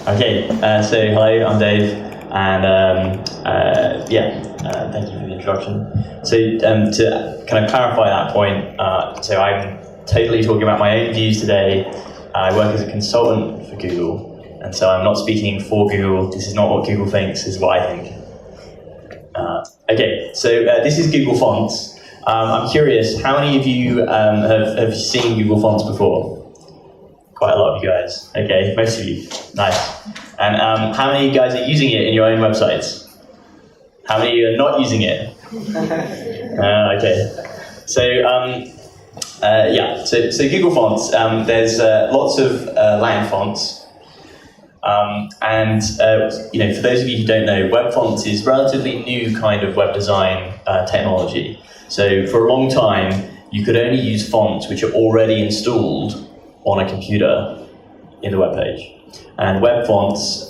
Okay, so hello, I'm Dave, and thank you for the introduction. So to kind of clarify that point, so I'm totally talking about my own views today. I work as a consultant for Google, and so I'm not speaking for Google. This is not what Google thinks, this is what I think. Okay, so this is Google Fonts. I'm curious, how many of you have seen Google Fonts before? Quite a lot of you guys. Okay, most of you. Nice. And how many of you guys are using it in your own websites? How many of you are not using it? Okay. So Google Fonts. There's lots of Latin fonts. For those of you who don't know, web fonts is relatively new kind of web design technology. So for a long time, you could only use fonts which are already installed on a computer in the web page. And web fonts,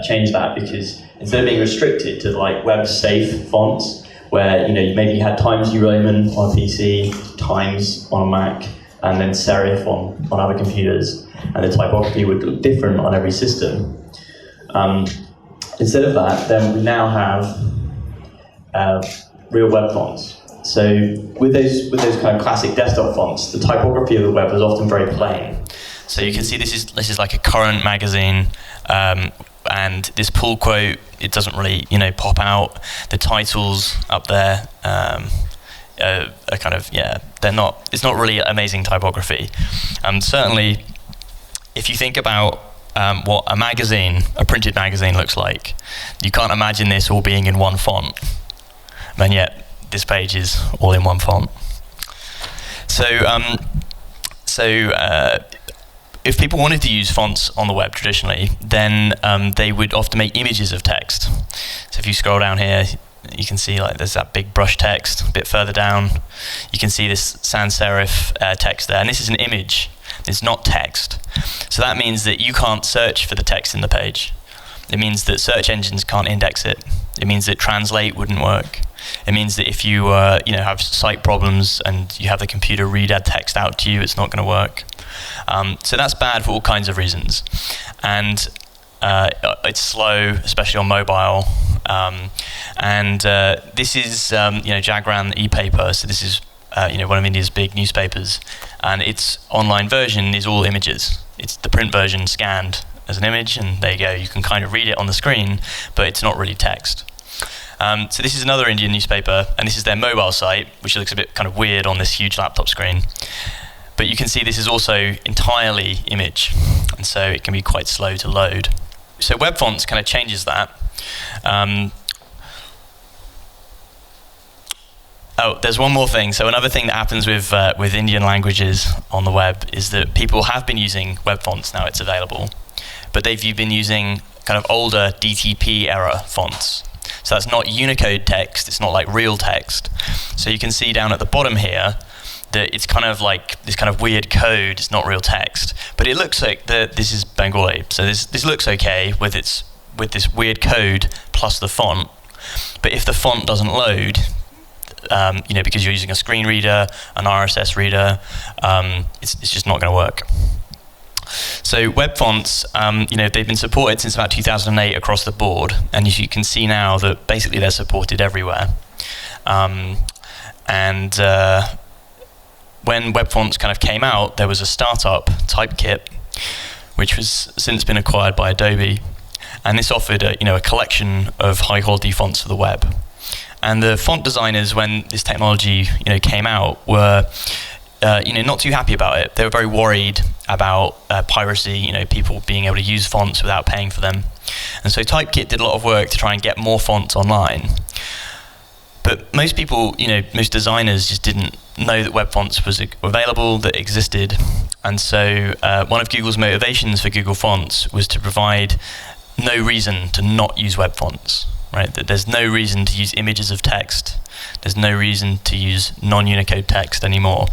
changed that because instead of being restricted to like web-safe fonts, where maybe you had Times New Roman on a PC, Times on a Mac, and then serif on other computers, and the typography would look different on every system. Instead of that, then we now have real web fonts. So with those kind of classic desktop fonts, the typography of the web was often very plain. So you can see this is like a current magazine, and this pull quote, it doesn't really pop out. The titles up there are kind of it's not really amazing typography. Certainly, if you think about what a printed magazine looks like, you can't imagine this all being in one font, and yet this page is all in one font. If people wanted to use fonts on the web traditionally, then they would often make images of text. So if you scroll down here, you can see like there's that big brush text. A bit further down, you can see this sans serif text there, and this is an image. It's not text. So that means that you can't search for the text in the page. It means that search engines can't index it. It means that translate wouldn't work. It means that if you have site problems and you have the computer read that text out to you, it's not going to work. So that's bad for all kinds of reasons. And it's slow, especially on mobile. This is Jagran e-paper. So this is one of India's big newspapers, and its online version is all images. It's the print version scanned as an image, and there you go. You can kind of read it on the screen, but it's not really text. So this is another Indian newspaper, and this is their mobile site, which looks a bit kind of weird on this huge laptop screen. But you can see this is also entirely image, and so it can be quite slow to load. So web fonts kind of changes that. There's one more thing. So another thing that happens with Indian languages on the web is that people have been using web fonts, now it's available, but they've been using kind of older DTP era fonts. So that's not Unicode text, it's not like real text. So you can see down at the bottom here that it's kind of like this kind of weird code, it's not real text. But it looks like this is Bengali. So this looks okay with this weird code plus the font. But if the font doesn't load, because you're using a screen reader, an RSS reader, it's just not going to work. So web fonts, they've been supported since about 2008 across the board, and you can see now that basically they're supported everywhere. When web fonts kind of came out, there was a startup, Typekit, which has since been acquired by Adobe, and this offered a collection of high-quality fonts for the web. And the font designers, when this technology came out, were not too happy about it. They were very worried about piracy, people being able to use fonts without paying for them. And so Typekit did a lot of work to try and get more fonts online. But most people, most designers just didn't know that web fonts was available, that existed. And so one of Google's motivations for Google Fonts was to provide no reason to not use web fonts, right? That there's no reason to use images of text. There's no reason to use non-Unicode text anymore.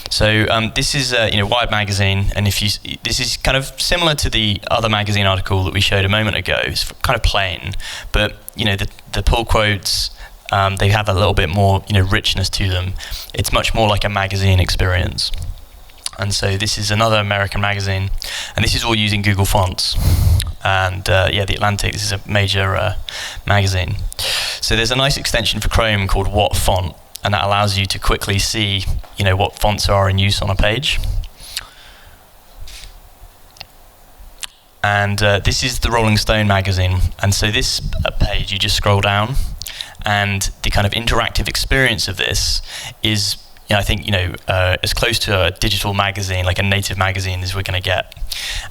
So this is Wired magazine, and this is kind of similar to the other magazine article that we showed a moment ago. It's kind of plain, but the pull quotes, they have a little bit more richness to them. It's much more like a magazine experience. And so this is another American magazine, and this is all using Google Fonts. And The Atlantic, this is a major magazine. So there's a nice extension for Chrome called What Font, and that allows you to quickly see what fonts are in use on a page. And this is the Rolling Stone magazine. And so this page, you just scroll down, and the kind of interactive experience of this is, I think, as close to a digital magazine, like a native magazine, as we're going to get.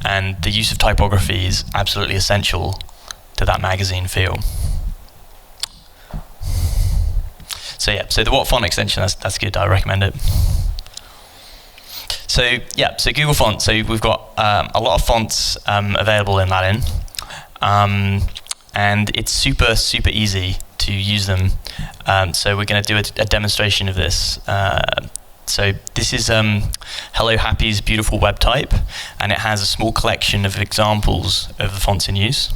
And the use of typography is absolutely essential to that magazine feel. So the What Font extension, that's good. I recommend it. So Google Fonts. So we've got a lot of fonts available in Latin, and it's super easy to use them. So we're going to do a demonstration of this. So this is Hello Happy's beautiful web type, and it has a small collection of examples of the fonts in use.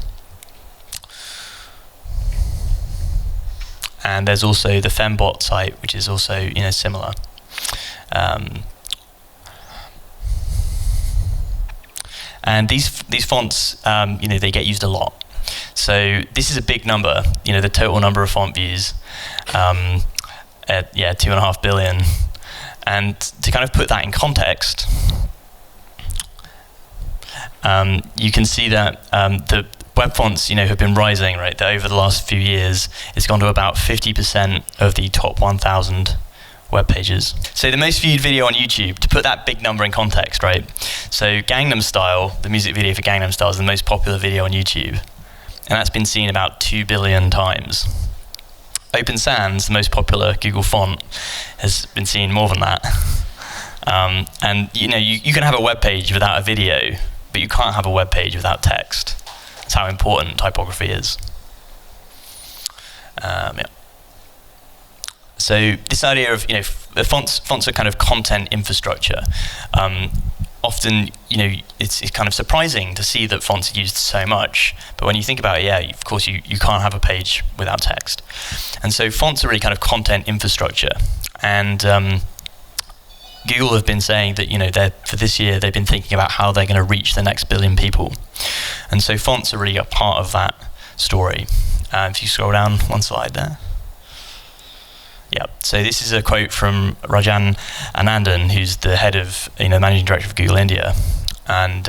And there's also the Fembot site, which is also similar. And these fonts, they get used a lot. So this is a big number. The total number of font views, at 2.5 billion. And to kind of put that in context, you can see that the web fonts, have been rising, right? That over the last few years, it's gone to about 50% of the top 1,000 web pages. So the most viewed video on YouTube, to put that big number in context, right? So Gangnam Style, the music video for Gangnam Style, is the most popular video on YouTube, and that's been seen about 2 billion times. Open Sans, the most popular Google font, has been seen more than that. And you can have a web page without a video, but you can't have a web page without text. That's how important typography is. So this idea of fonts are kind of content infrastructure. Often it's kind of surprising to see that fonts are used so much, but when you think about it, of course you can't have a page without text. And so fonts are really kind of content infrastructure. And Google have been saying that for this year they've been thinking about how they're going to reach the next billion people. And so fonts are really a part of that story. If you scroll down one slide there. Yeah, so this is a quote from Rajan Anandan, who's the head of, managing director of Google India. And,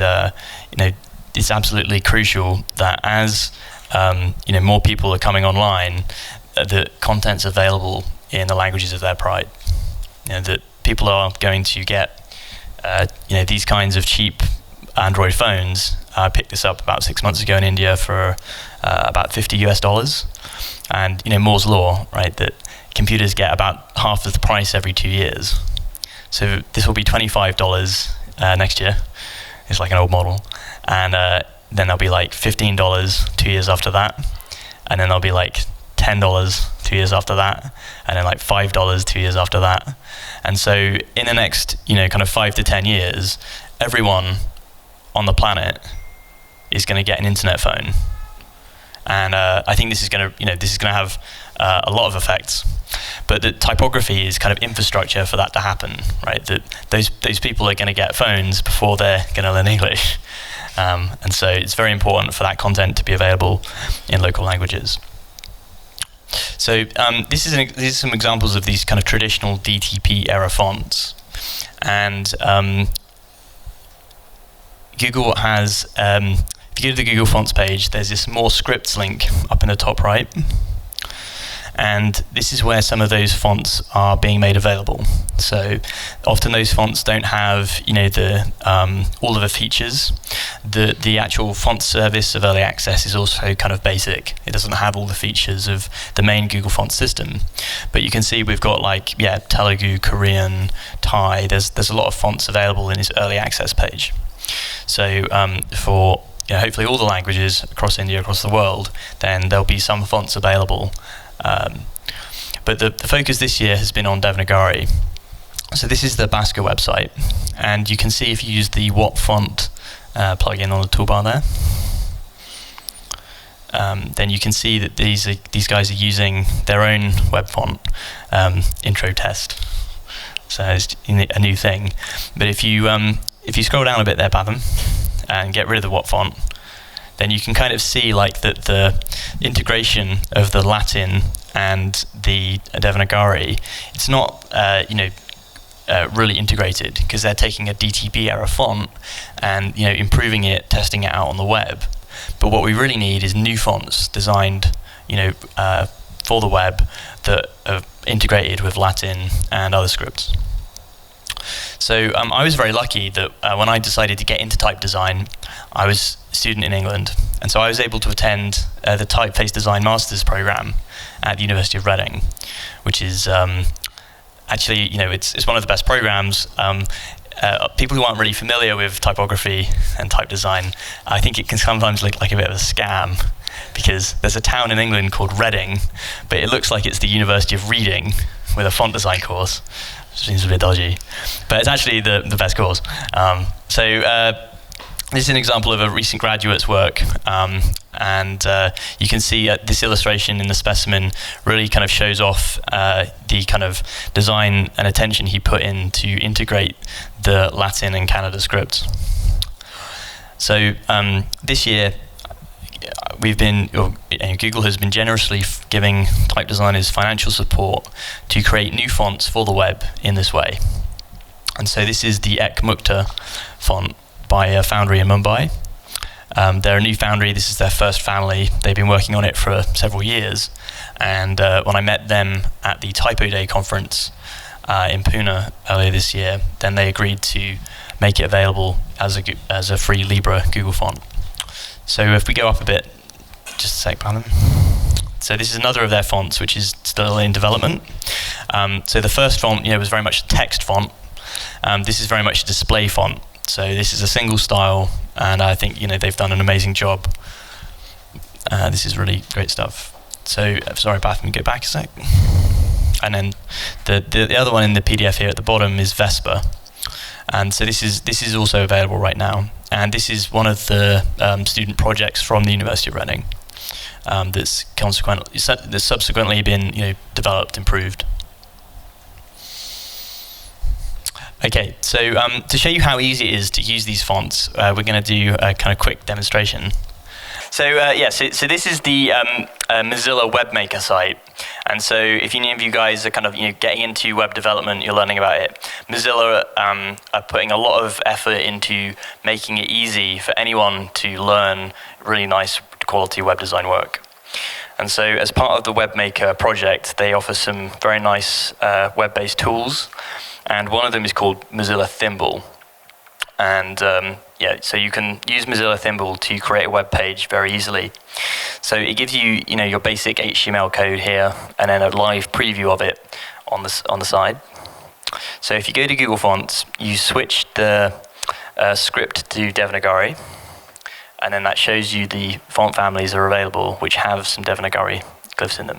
it's absolutely crucial that as, more people are coming online, the content's available in the languages of their pride. That people are going to get, these kinds of cheap Android phones. I picked this up about 6 months ago in India for about $50 US. And, Moore's Law, right, that computers get about half of the price every 2 years. So this will be $25 next year. It's like an old model. And then there'll be like $15 2 years after that. And then there'll be like $10 2 years after that. And then like $5 2 years after that. And so in the next, kind of 5 to 10 years, everyone on the planet is going to get an internet phone. And I think this is going to have a lot of effects. But the typography is kind of infrastructure for that to happen, right? That those people are going to get phones before they're going to learn English. And so it's very important for that content to be available in local languages. So these are some examples of these kind of traditional DTP era fonts. And Google has, if you go to the Google Fonts page, there's this More Scripts link up in the top right. And this is where some of those fonts are being made available. So often those fonts don't have, the all of the features. The actual font service of early access is also kind of basic. It doesn't have all the features of the main Google font system. But you can see we've got Telugu, Korean, Thai. There's a lot of fonts available in this early access page. So for hopefully all the languages across India, across the world, then there'll be some fonts available. But the focus this year has been on Devanagari. So this is the Bhaskar website, and you can see if you use the What Font plugin on the toolbar there, then you can see that these guys are using their own web font, intro test. So it's a new thing. But if you scroll down a bit there, Patham, and get rid of the What Font, then you can kind of see that the integration of the Latin and the Devanagari, it's not really integrated, because they're taking a DTB era font and improving it, testing it out on the web. But what we really need is new fonts designed for the web that are integrated with Latin and other scripts. So I was very lucky that when I decided to get into type design, I was a student in England, and so I was able to attend the Typeface Design Masters program at the University of Reading, which is actually, it's one of the best programs. People who aren't really familiar with typography and type design, I think it can sometimes look like a bit of a scam, because there's a town in England called Reading, but it looks like it's the University of Reading with a font design course. Seems a bit dodgy, but it's actually the best course. This is an example of a recent graduate's work, and you can see this illustration in the specimen really kind of shows off the kind of design and attention he put in to integrate the Latin and Kannada scripts. So this year, Google has been generously giving type designers financial support to create new fonts for the web in this way. And so this is the Ek Mukta font by a foundry in Mumbai. They're a new foundry. This is their first family. They've been working on it for several years. And when I met them at the Typo Day conference in Pune earlier this year, then they agreed to make it available as a free Libra Google font. So if we go up a bit, just a sec, Patham. So this is another of their fonts, which is still in development. So the first font, was very much a text font. This is very much a display font. So this is a single style, and I think they've done an amazing job. This is really great stuff. So sorry, Patham, go back a sec. And then the other one in the PDF here at the bottom is Vespa. And so this is also available right now. And this is one of the student projects from the University of Reading that's subsequently been developed, improved. Okay, so to show you how easy it is to use these fonts, we're going to do a kind of quick demonstration. So so this is the Mozilla WebMaker site, and so if any of you guys are kind of getting into web development, you're learning about it. Mozilla are putting a lot of effort into making it easy for anyone to learn really nice quality web design work. And so as part of the WebMaker project, they offer some very nice web-based tools, and one of them is called Mozilla Thimble. And so you can use Mozilla Thimble to create a web page very easily. So it gives you, your basic HTML code here, and then a live preview of it on the side. So if you go to Google Fonts, you switch the script to Devanagari, and then that shows you the font families that are available, which have some Devanagari glyphs in them.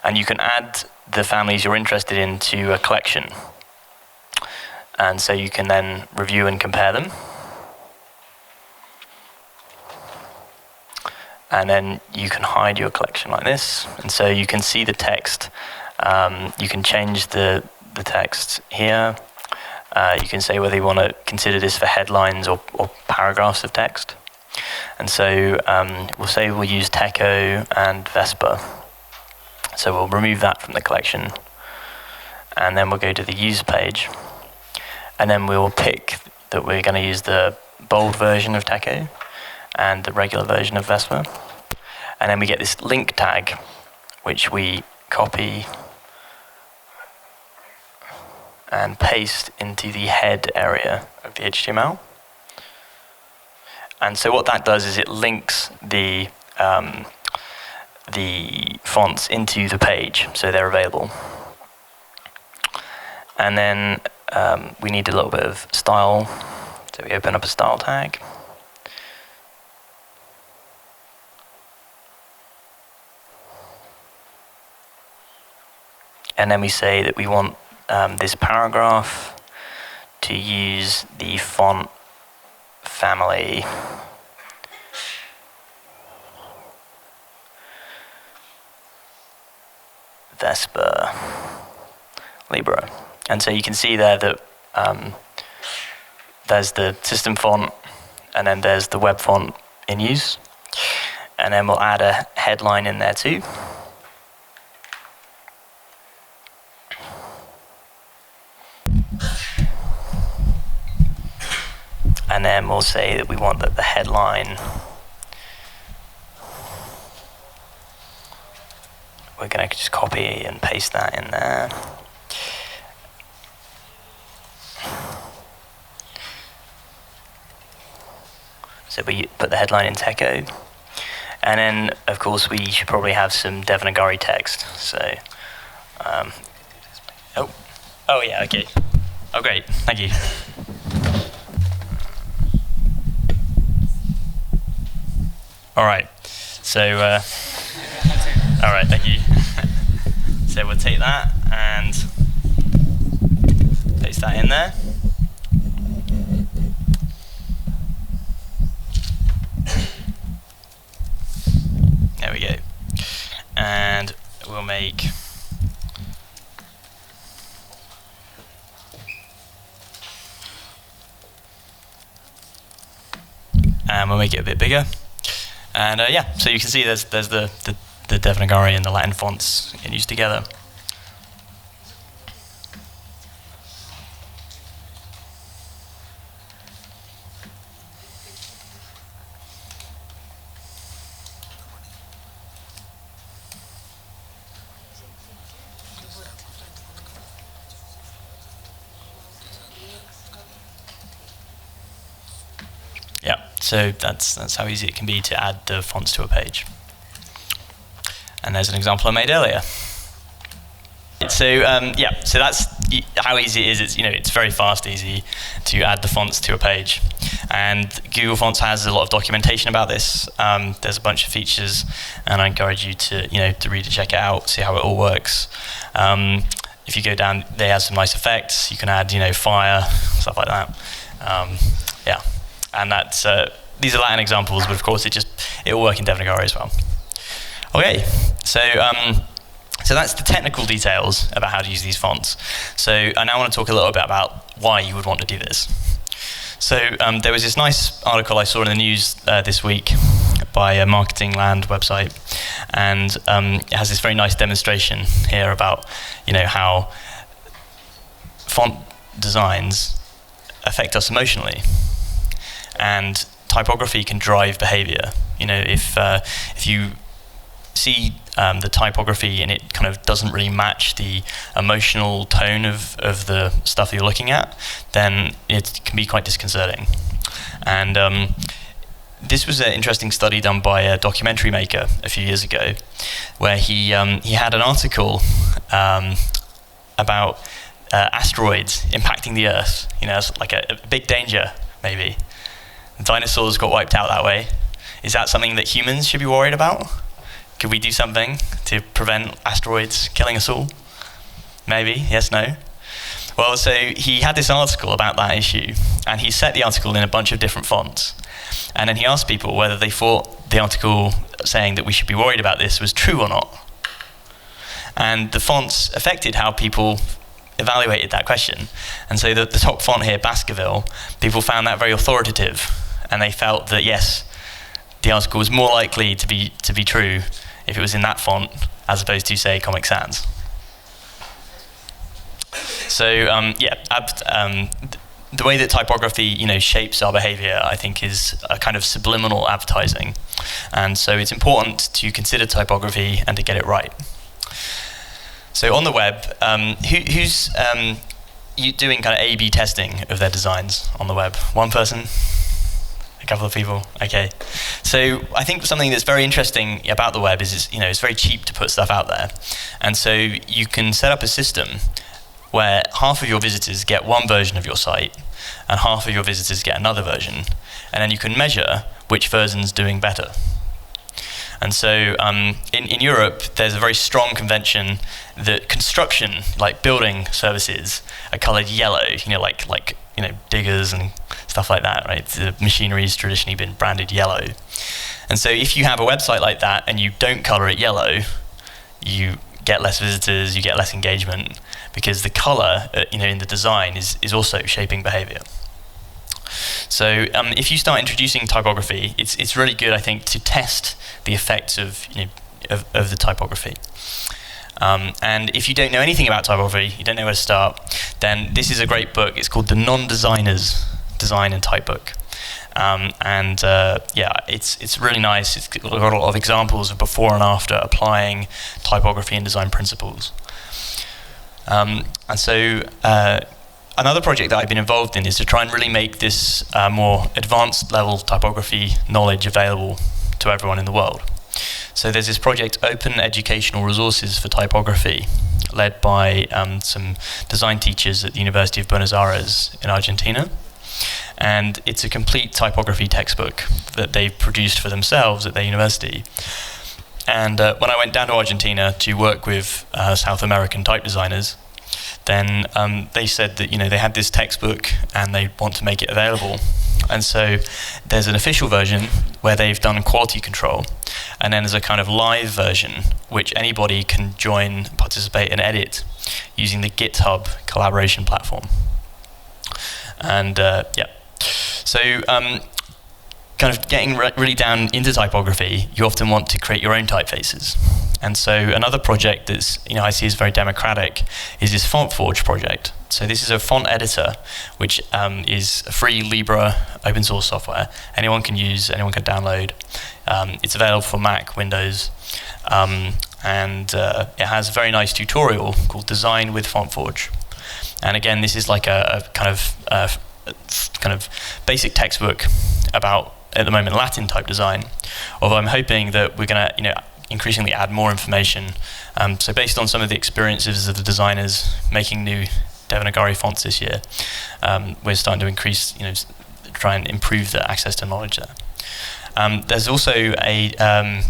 And you can add the families you're interested in to a collection. And so you can then review and compare them. And then you can hide your collection like this. And so you can see the text. You can change the text here. You can say whether you want to consider this for headlines or paragraphs of text. And so we'll say we'll use Techo and Vespa. So we'll remove that from the collection. And then we'll go to the use page. And then we'll pick that we're going to use the bold version of Techo and the regular version of Vespa. And then we get this link tag, which we copy and paste into the head area of the HTML. And so what that does is it links the fonts into the page, so they're available. And then we need a little bit of style, so we open up a style tag. And then we say that we want this paragraph to use the font family Vesper Libra. And so you can see there that there's the system font, and then there's the web font in use. And then we'll add a headline in there too. And then we'll say that we want that the headline, we're going to just copy and paste that in there. So we put the headline in Techo. And then, of course, we should probably have some Devanagari text. So, oh yeah, okay. Oh, great, thank you. All right, so, all right, thank you. So we'll take that and paste that in there. There we go. And we'll make it a bit bigger. And yeah, so you can see there's the Devanagari and the Latin fonts in use together. Yeah, so that's how easy it can be to add the fonts to a page. And there's an example I made earlier. So yeah, so that's how easy it is. It's very fast, easy to add the fonts to a page. And Google Fonts has a lot of documentation about this. There's a bunch of features, and I encourage you to to read it, check it out, see how it all works. If you go down, they have some nice effects. You can add fire, stuff like that. Yeah. And that's these are Latin examples, but of course it will work in Devanagari as well. Okay, so that's the technical details about how to use these fonts. So I now want to talk a little bit about why you would want to do this. So there was this nice article I saw in the news this week by a Marketing Land website, and it has this very nice demonstration here about how font designs affect us emotionally. And typography can drive behavior. If you see the typography and it kind of doesn't really match the emotional tone of the stuff you're looking at, then it can be quite disconcerting. And this was an interesting study done by a documentary maker a few years ago, where he had an article about asteroids impacting the Earth. It's like a big danger, maybe. Dinosaurs got wiped out that way. Is that something that humans should be worried about? Could we do something to prevent asteroids killing us all? Maybe, yes, no? Well, so he had this article about that issue, and he set the article in a bunch of different fonts. And then he asked people whether they thought the article saying that we should be worried about this was true or not. And the fonts affected how people evaluated that question. And so the top font here, Baskerville, people found that very authoritative, and they felt that yes, the article was more likely to be true if it was in that font as opposed to, say, Comic Sans. So the way that typography shapes our behavior, I think, is a kind of subliminal advertising, and so it's important to consider typography and to get it right. So on the web, who's you doing kind of A/B testing of their designs on the web? One person? A couple of people? Okay. So I think something that's very interesting about the web is it's very cheap to put stuff out there. And so you can set up a system where half of your visitors get one version of your site and half of your visitors get another version. And then you can measure which version's doing better. And so in Europe, there's a very strong convention that construction, like building services, are colored yellow, like diggers and stuff like that, right? The machinery's traditionally been branded yellow. And so if you have a website like that and you don't color it yellow, you get less visitors, you get less engagement, because the color in the design is also shaping behavior. So if you start introducing typography, it's really good, I think, to test the effects of the typography. And if you don't know anything about typography, you don't know where to start, then this is a great book. It's called The Non-Designer's Design and Type Book. It's really nice. It's got a lot of examples of before and after applying typography and design principles. Another project that I've been involved in is to try and really make this more advanced level typography knowledge available to everyone in the world. So there's this project, Open Educational Resources for Typography, led by some design teachers at the University of Buenos Aires in Argentina. And it's a complete typography textbook that they've produced for themselves at their university. And when I went down to Argentina to work with South American type designers, then they said that they had this textbook and they want to make it available. And so there's an official version where they've done quality control, and then there's a kind of live version which anybody can join, participate and edit using the GitHub collaboration platform. And so kind of getting really down into typography, you often want to create your own typefaces. And so another project that's I see as very democratic is this FontForge project. So this is a font editor, which is a free Libra open source software. Anyone can use, anyone can download. It's available for Mac, Windows, and it has a very nice tutorial called Design with FontForge. And again, this is like a kind of basic textbook about, at the moment, Latin type design. Although I'm hoping that we're going to increasingly add more information. So based on some of the experiences of the designers making new Devanagari fonts this year, we're starting to increase, try and improve the access to knowledge there. There's also a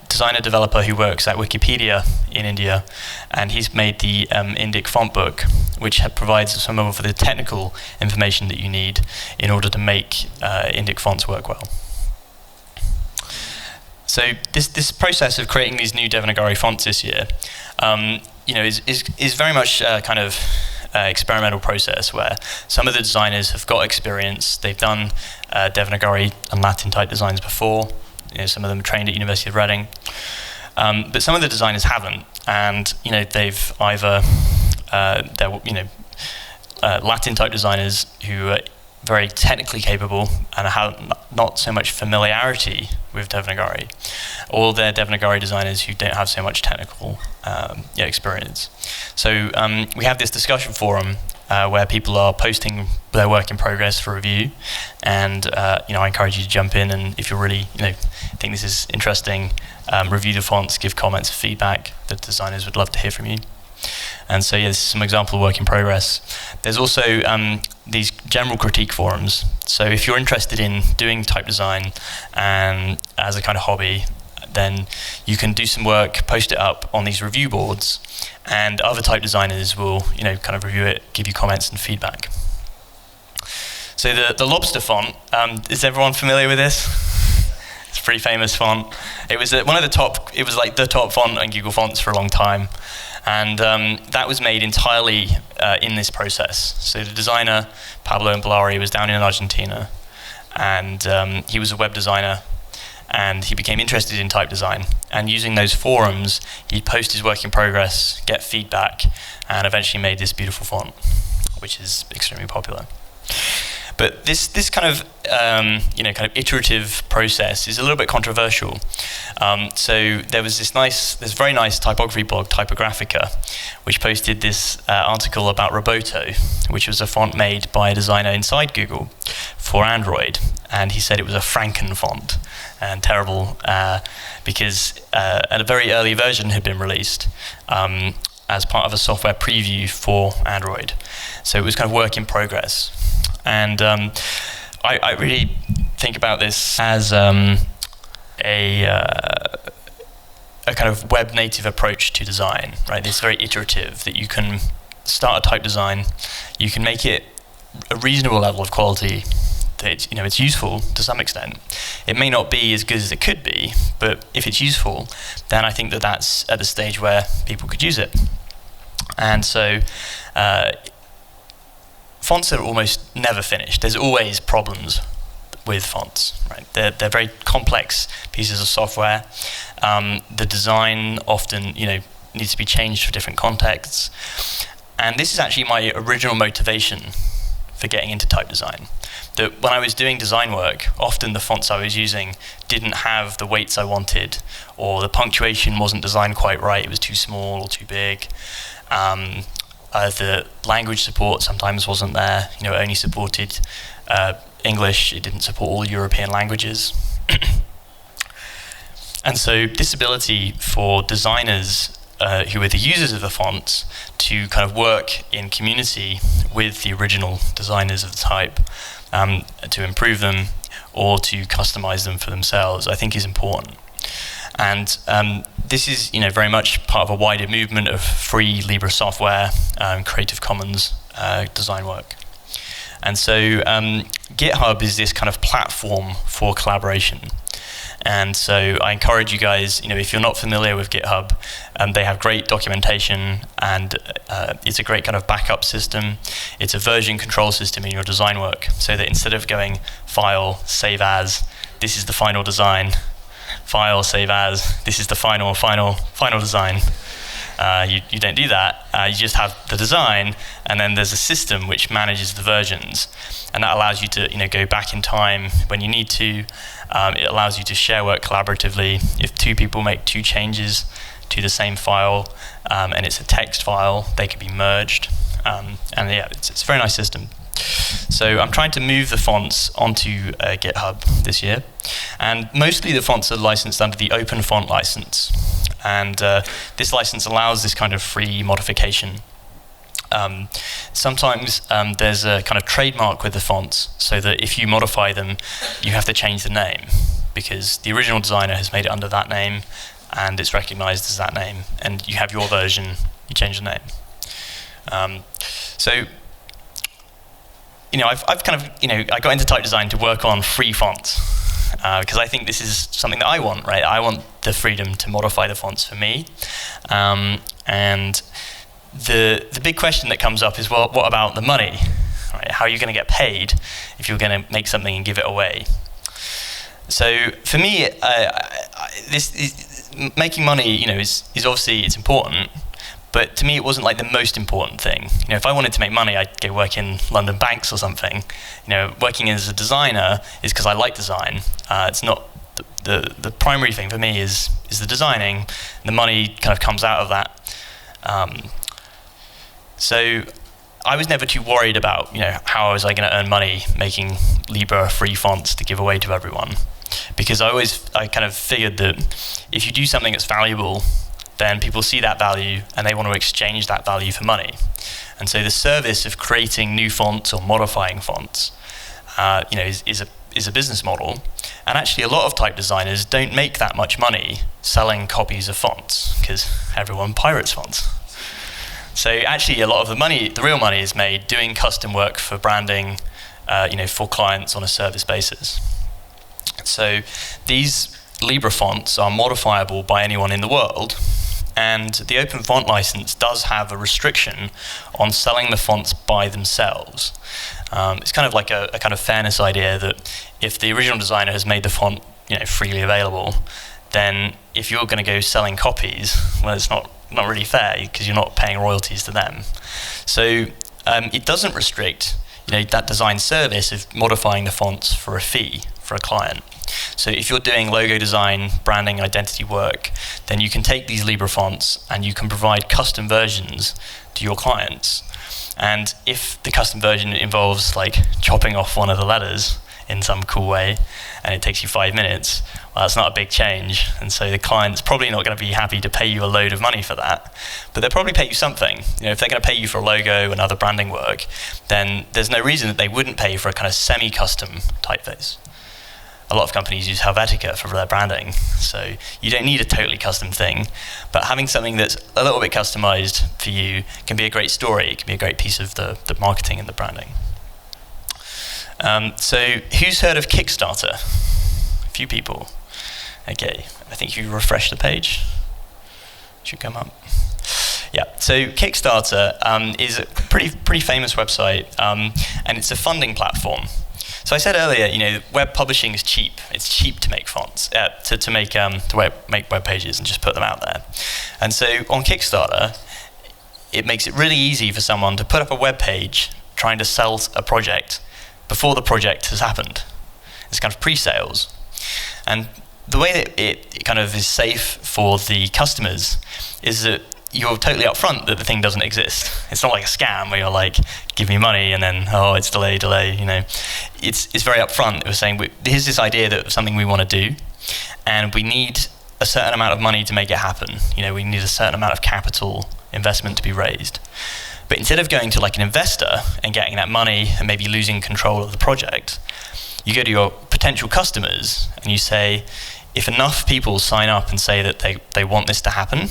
designer developer who works at Wikipedia in India, and he's made the Indic font book, which provides some of the technical information that you need in order to make Indic fonts work well. So this process of creating these new Devanagari fonts this year, is very much a kind of experimental process where some of the designers have got experience. They've done Devanagari and Latin type designs before. Some of them are trained at University of Reading, but some of the designers haven't, and they've either Latin type designers who are very technically capable and have not so much familiarity with Devanagari, or they're Devanagari designers who don't have so much technical experience. So we have this discussion forum where people are posting their work in progress for review, and I encourage you to jump in, and if you really think this is interesting, review the fonts, give comments, feedback. The designers would love to hear from you. And so this is some example of work in progress. There's also these general critique forums. So if you're interested in doing type design and as a kind of hobby, then you can do some work, post it up on these review boards, and other type designers will kind of review it, give you comments and feedback. So the lobster font, is everyone familiar with this? It's a pretty famous font. It was one of the top, it was like the top font on Google Fonts for a long time. And that was made entirely in this process. So the designer, Pablo Mbulari, was down in Argentina, and he was a web designer, and he became interested in type design. And using those forums, he'd post his work in progress, get feedback, and eventually made this beautiful font, which is extremely popular. But this kind of kind of iterative process is a little bit controversial. So there was this very nice typography blog, Typographica, which posted this article about Roboto, which was a font made by a designer inside Google for Android, and he said it was a Franken font and terrible because a very early version had been released as part of a software preview for Android. So it was kind of work in progress. And I really think about this as a kind of web native approach to design, right? It's very iterative, that you can start a type design, you can make it a reasonable level of quality, that it's useful to some extent. It may not be as good as it could be, but if it's useful, then I think that's at the stage where people could use it. And so fonts are almost never finished. There's always problems with fonts, right? They're very complex pieces of software. The design often, needs to be changed for different contexts. And this is actually my original motivation for getting into type design. That when I was doing design work, often the fonts I was using didn't have the weights I wanted, or the punctuation wasn't designed quite right, it was too small or too big. The language support sometimes wasn't there, it only supported English, it didn't support all European languages. And so this ability for designers who are the users of the fonts to kind of work in community with the original designers of the type, to improve them or to customize them for themselves, I think is important. And this is, very much part of a wider movement of free Libre software, Creative Commons design work. And so GitHub is this kind of platform for collaboration. And so I encourage you guys, if you're not familiar with GitHub, they have great documentation, and it's a great kind of backup system. It's a version control system in your design work, so that instead of going file, save as, this is the final design, file, save as, this is the final design. You don't do that. You just have the design, and then there's a system which manages the versions, and that allows you to go back in time when you need to. It allows you to share work collaboratively. If two people make two changes to the same file, and it's a text file, they can be merged. It's a very nice system. So I'm trying to move the fonts onto GitHub this year, and mostly the fonts are licensed under the Open Font license. And this license allows this kind of free modification. Sometimes there's a kind of trademark with the fonts, so that if you modify them, you have to change the name, because the original designer has made it under that name, and it's recognized as that name, and you have your version, you change the name. I've kind of, I got into type design to work on free fonts, because I think this is something that I want, right? I want the freedom to modify the fonts for me. And the big question that comes up is, well, what about the money? Right? How are you going to get paid if you're going to make something and give it away? So for me, making money, is obviously, it's important. But to me, it wasn't like the most important thing. If I wanted to make money, I'd go work in London banks or something. Working as a designer is because I like design. It's not the primary thing for me is the designing. And the money kind of comes out of that. So I was never too worried about how was I going to earn money making Libre free fonts to give away to everyone, because I kind of figured that if you do something that's valuable, then people see that value and they want to exchange that value for money. And so the service of creating new fonts or modifying fonts, is a business model. And actually a lot of type designers don't make that much money selling copies of fonts, because everyone pirates fonts. So actually a lot of the real money is made doing custom work for branding, for clients on a service basis. So these Libre fonts are modifiable by anyone in the world. And the Open Font license does have a restriction on selling the fonts by themselves. It's kind of like a kind of fairness idea that if the original designer has made the font, freely available, then if you're going to go selling copies, well, it's not really fair, because you're not paying royalties to them. So it doesn't restrict that design service of modifying the fonts for a fee for a client. So if you're doing logo design, branding, identity work, then you can take these Libra fonts and you can provide custom versions to your clients. And if the custom version involves like chopping off one of the letters in some cool way, and it takes you 5 minutes, well, that's not a big change. And so the client's probably not going to be happy to pay you a load of money for that, but they'll probably pay you something. If they're going to pay you for a logo and other branding work, then there's no reason that they wouldn't pay you for a kind of semi-custom typeface. A lot of companies use Helvetica for their branding, so you don't need a totally custom thing, but having something that's a little bit customized for you can be a great story. It can be a great piece of the marketing and the branding. So who's heard of Kickstarter? A few people. Okay, I think if you refresh the page, it should come up. Yeah, so Kickstarter is a pretty famous website, and it's a funding platform. So I said earlier, web publishing is cheap. It's cheap to make fonts, to make web pages and just put them out there. And so on Kickstarter, it makes it really easy for someone to put up a web page trying to sell a project before the project has happened. It's kind of pre-sales. And the way that it kind of is safe for the customers is that you're totally upfront that the thing doesn't exist. It's not like a scam where you're like, give me money and then, oh, it's delay. It's very upfront. It was saying, here's this idea that something we want to do, and we need a certain amount of money to make it happen. We need a certain amount of capital investment to be raised. But instead of going to like an investor and getting that money and maybe losing control of the project, you go to your potential customers and you say, if enough people sign up and say that they want this to happen,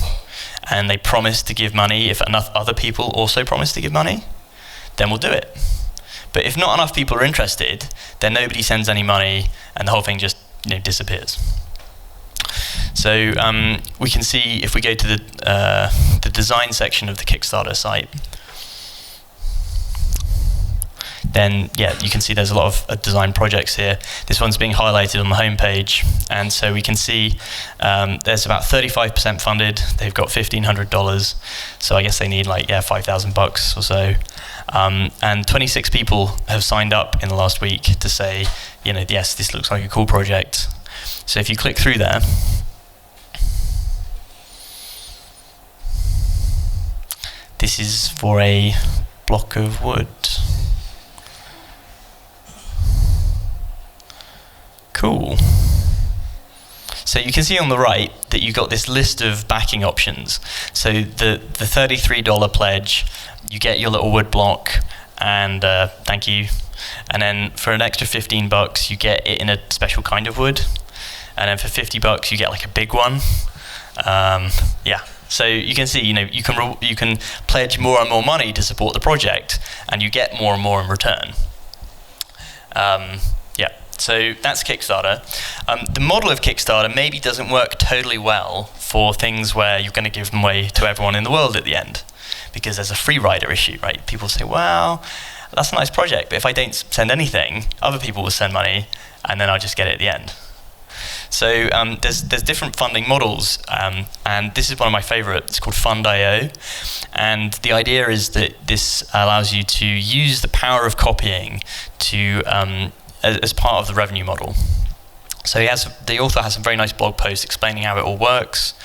and they promise to give money if enough other people also promise to give money, then we'll do it. But if not enough people are interested, then nobody sends any money and the whole thing just disappears. So we can see if we go to the design section of the Kickstarter site, then you can see there's a lot of design projects here. This one's being highlighted on the homepage, and so we can see there's about 35% funded. They've got $1,500, so I guess they need like $5,000 or so. And 26 people have signed up in the last week to say, yes, this looks like a cool project. So if you click through there, this is for a block of wood. Cool. So you can see on the right that you've got this list of backing options. So the $33 pledge, you get your little wood block, and thank you. And then for an extra $15, you get it in a special kind of wood. And then for $50, you get like a big one. So you can see, you can pledge more and more money to support the project, and you get more and more in return. So that's Kickstarter. The model of Kickstarter maybe doesn't work totally well for things where you're going to give them away to everyone in the world at the end, because there's a free rider issue, right? People say, well, that's a nice project, but if I don't send anything, other people will send money, and then I'll just get it at the end. So there's different funding models, and this is one of my favorites. It's called Fund.io, and the idea is that this allows you to use the power of copying to as part of the revenue model. So the author has some very nice blog posts explaining how it all works,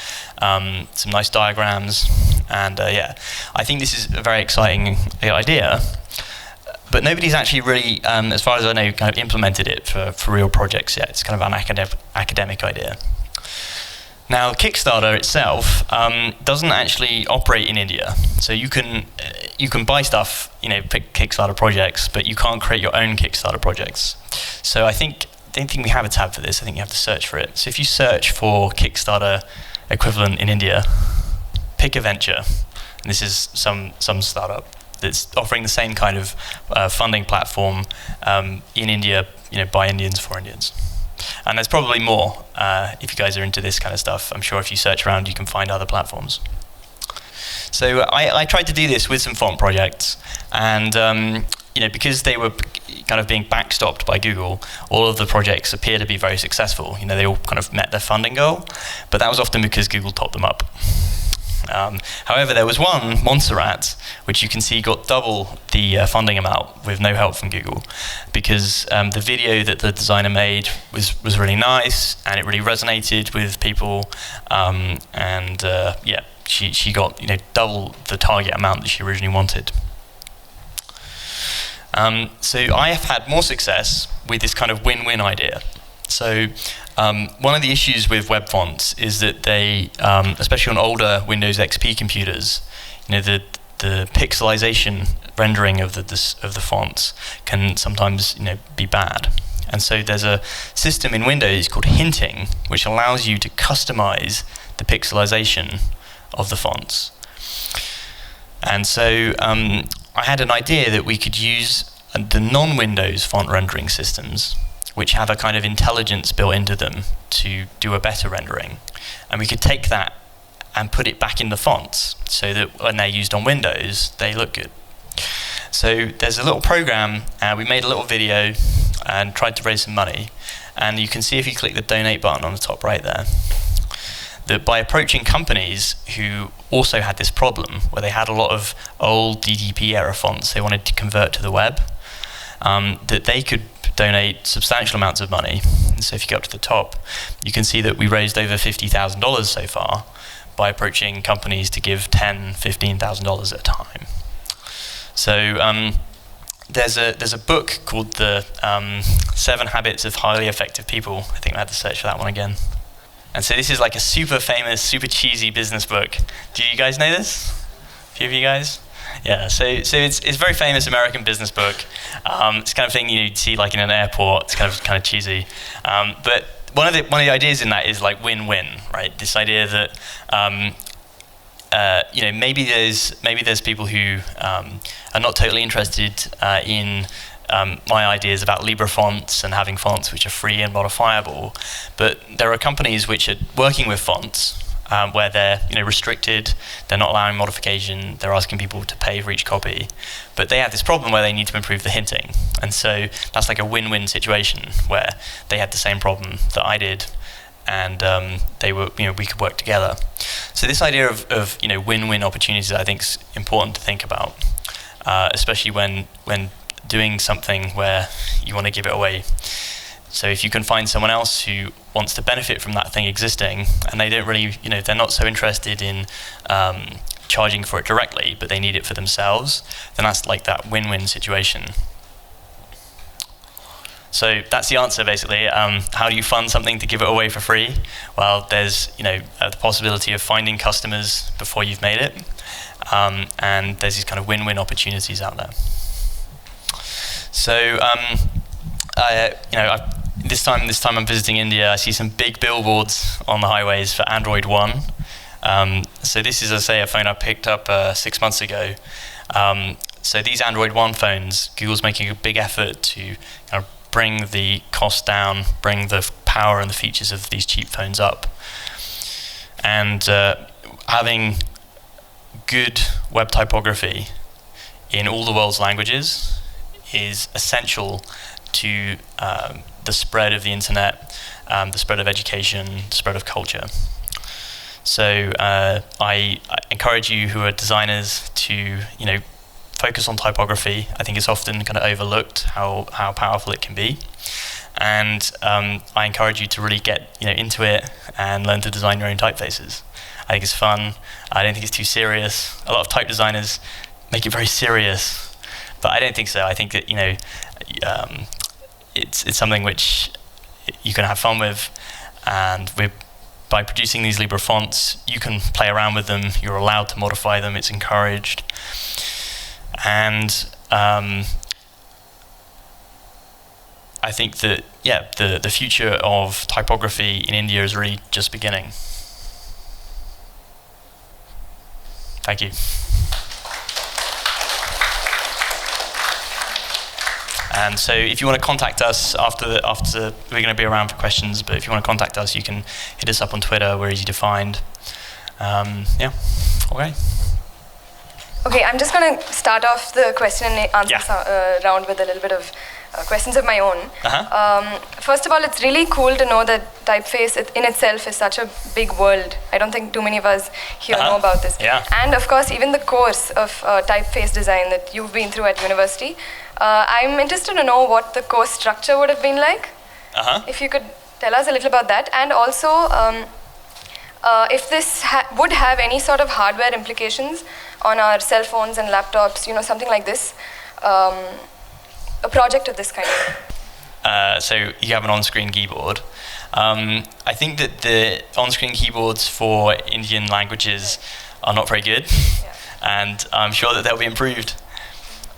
some nice diagrams, and I think this is a very exciting idea. But nobody's actually really, as far as I know, kind of implemented it for real projects yet. It's kind of an academic idea. Now, Kickstarter itself doesn't actually operate in India. So you can buy stuff, pick Kickstarter projects, but you can't create your own Kickstarter projects. So I don't think we have a tab for this. I think you have to search for it. So if you search for Kickstarter equivalent in India, pick a venture, and this is some startup that's offering the same kind of funding platform in India, by Indians for Indians. And there's probably more if you guys are into this kind of stuff. I'm sure if you search around, you can find other platforms. So I tried to do this with some font projects, and because they were kind of being backstopped by Google, all of the projects appear to be very successful. They all kind of met their funding goal, but that was often because Google topped them up. However, there was one, Montserrat, which you can see got double the funding amount with no help from Google, because the video that the designer made was really nice, and it really resonated with people, yeah, she got double the target amount that she originally wanted. So I have had more success with this kind of win-win idea. So one of the issues with web fonts is that they, especially on older Windows XP computers, the pixelization rendering of the fonts can sometimes be bad. And so there's a system in Windows called hinting, which allows you to customize the pixelization of the fonts. And so I had an idea that we could use the non-Windows font rendering systems, which have a kind of intelligence built into them to do a better rendering. And we could take that and put it back in the fonts so that when they're used on Windows, they look good. So there's a little program, we made a little video and tried to raise some money. And you can see if you click the donate button on the top right there, that by approaching companies who also had this problem, where they had a lot of old DDP era fonts they wanted to convert to the web, that they could donate substantial amounts of money. And so if you go up to the top, you can see that we raised over $50,000 so far by approaching companies to give $10,000, $15,000 at a time. So there's a book called The 7 Habits of Highly Effective People. I think I had to search for that one again. And so this is like a super famous, super cheesy business book. Do you guys know this? A few of you guys? Yeah, so it's a very famous American business book. It's the kind of thing you'd see like in an airport. It's kind of cheesy. But one of the ideas in that is like win-win, right? This idea that maybe there's people who are not totally interested in my ideas about Libre fonts and having fonts which are free and modifiable, but there are companies which are working with fonts where they're restricted, they're not allowing modification, they're asking people to pay for each copy, but they have this problem where they need to improve the hinting, and so that's like a win-win situation where they had the same problem that I did, and we could work together. So this idea of win-win opportunities, I think, is important to think about, especially when doing something where you want to give it away. So if you can find someone else who wants to benefit from that thing existing, and they don't really, they're not so interested in charging for it directly, but they need it for themselves, then that's like that win-win situation. So that's the answer, basically. How do you fund something to give it away for free? Well, there's the possibility of finding customers before you've made it, and there's these kind of win-win opportunities out there. So, this time I'm visiting India, I see some big billboards on the highways for Android One. So this is, as I say, a phone I picked up 6 months ago. So these Android One phones, Google's making a big effort to kind of bring the cost down, bring the power and the features of these cheap phones up. And having good web typography in all the world's languages is essential to the spread of the internet, the spread of education, the spread of culture. So I encourage you who are designers to focus on typography. I think it's often kind of overlooked how powerful it can be. And I encourage you to really get into it and learn to design your own typefaces. I think it's fun. I don't think it's too serious. A lot of type designers make it very serious. But I don't think so. I think that it's something which you can have fun with, and by producing these Libre fonts, you can play around with them. You're allowed to modify them. It's encouraged, and I think that the future of typography in India is really just beginning. Thank you. And so if you want to contact us after we're going to be around for questions, but if you want to contact us, you can hit us up on Twitter. We're easy to find. Okay. Okay, I'm just going to start off the question and answer round with a little bit of questions of my own. First of all, it's really cool to know that Typeface in itself is such a big world. I don't think too many of us here know about this. Yeah. And of course, even the course of typeface design that you've been through at university, I'm interested to know what the course structure would have been like. If you could tell us a little about that, and also if this would have any sort of hardware implications on our cell phones and laptops, something like this, a project of this kind. So you have an on-screen keyboard. I think that the on-screen keyboards for Indian languages are not very good, and I'm sure that they'll be improved.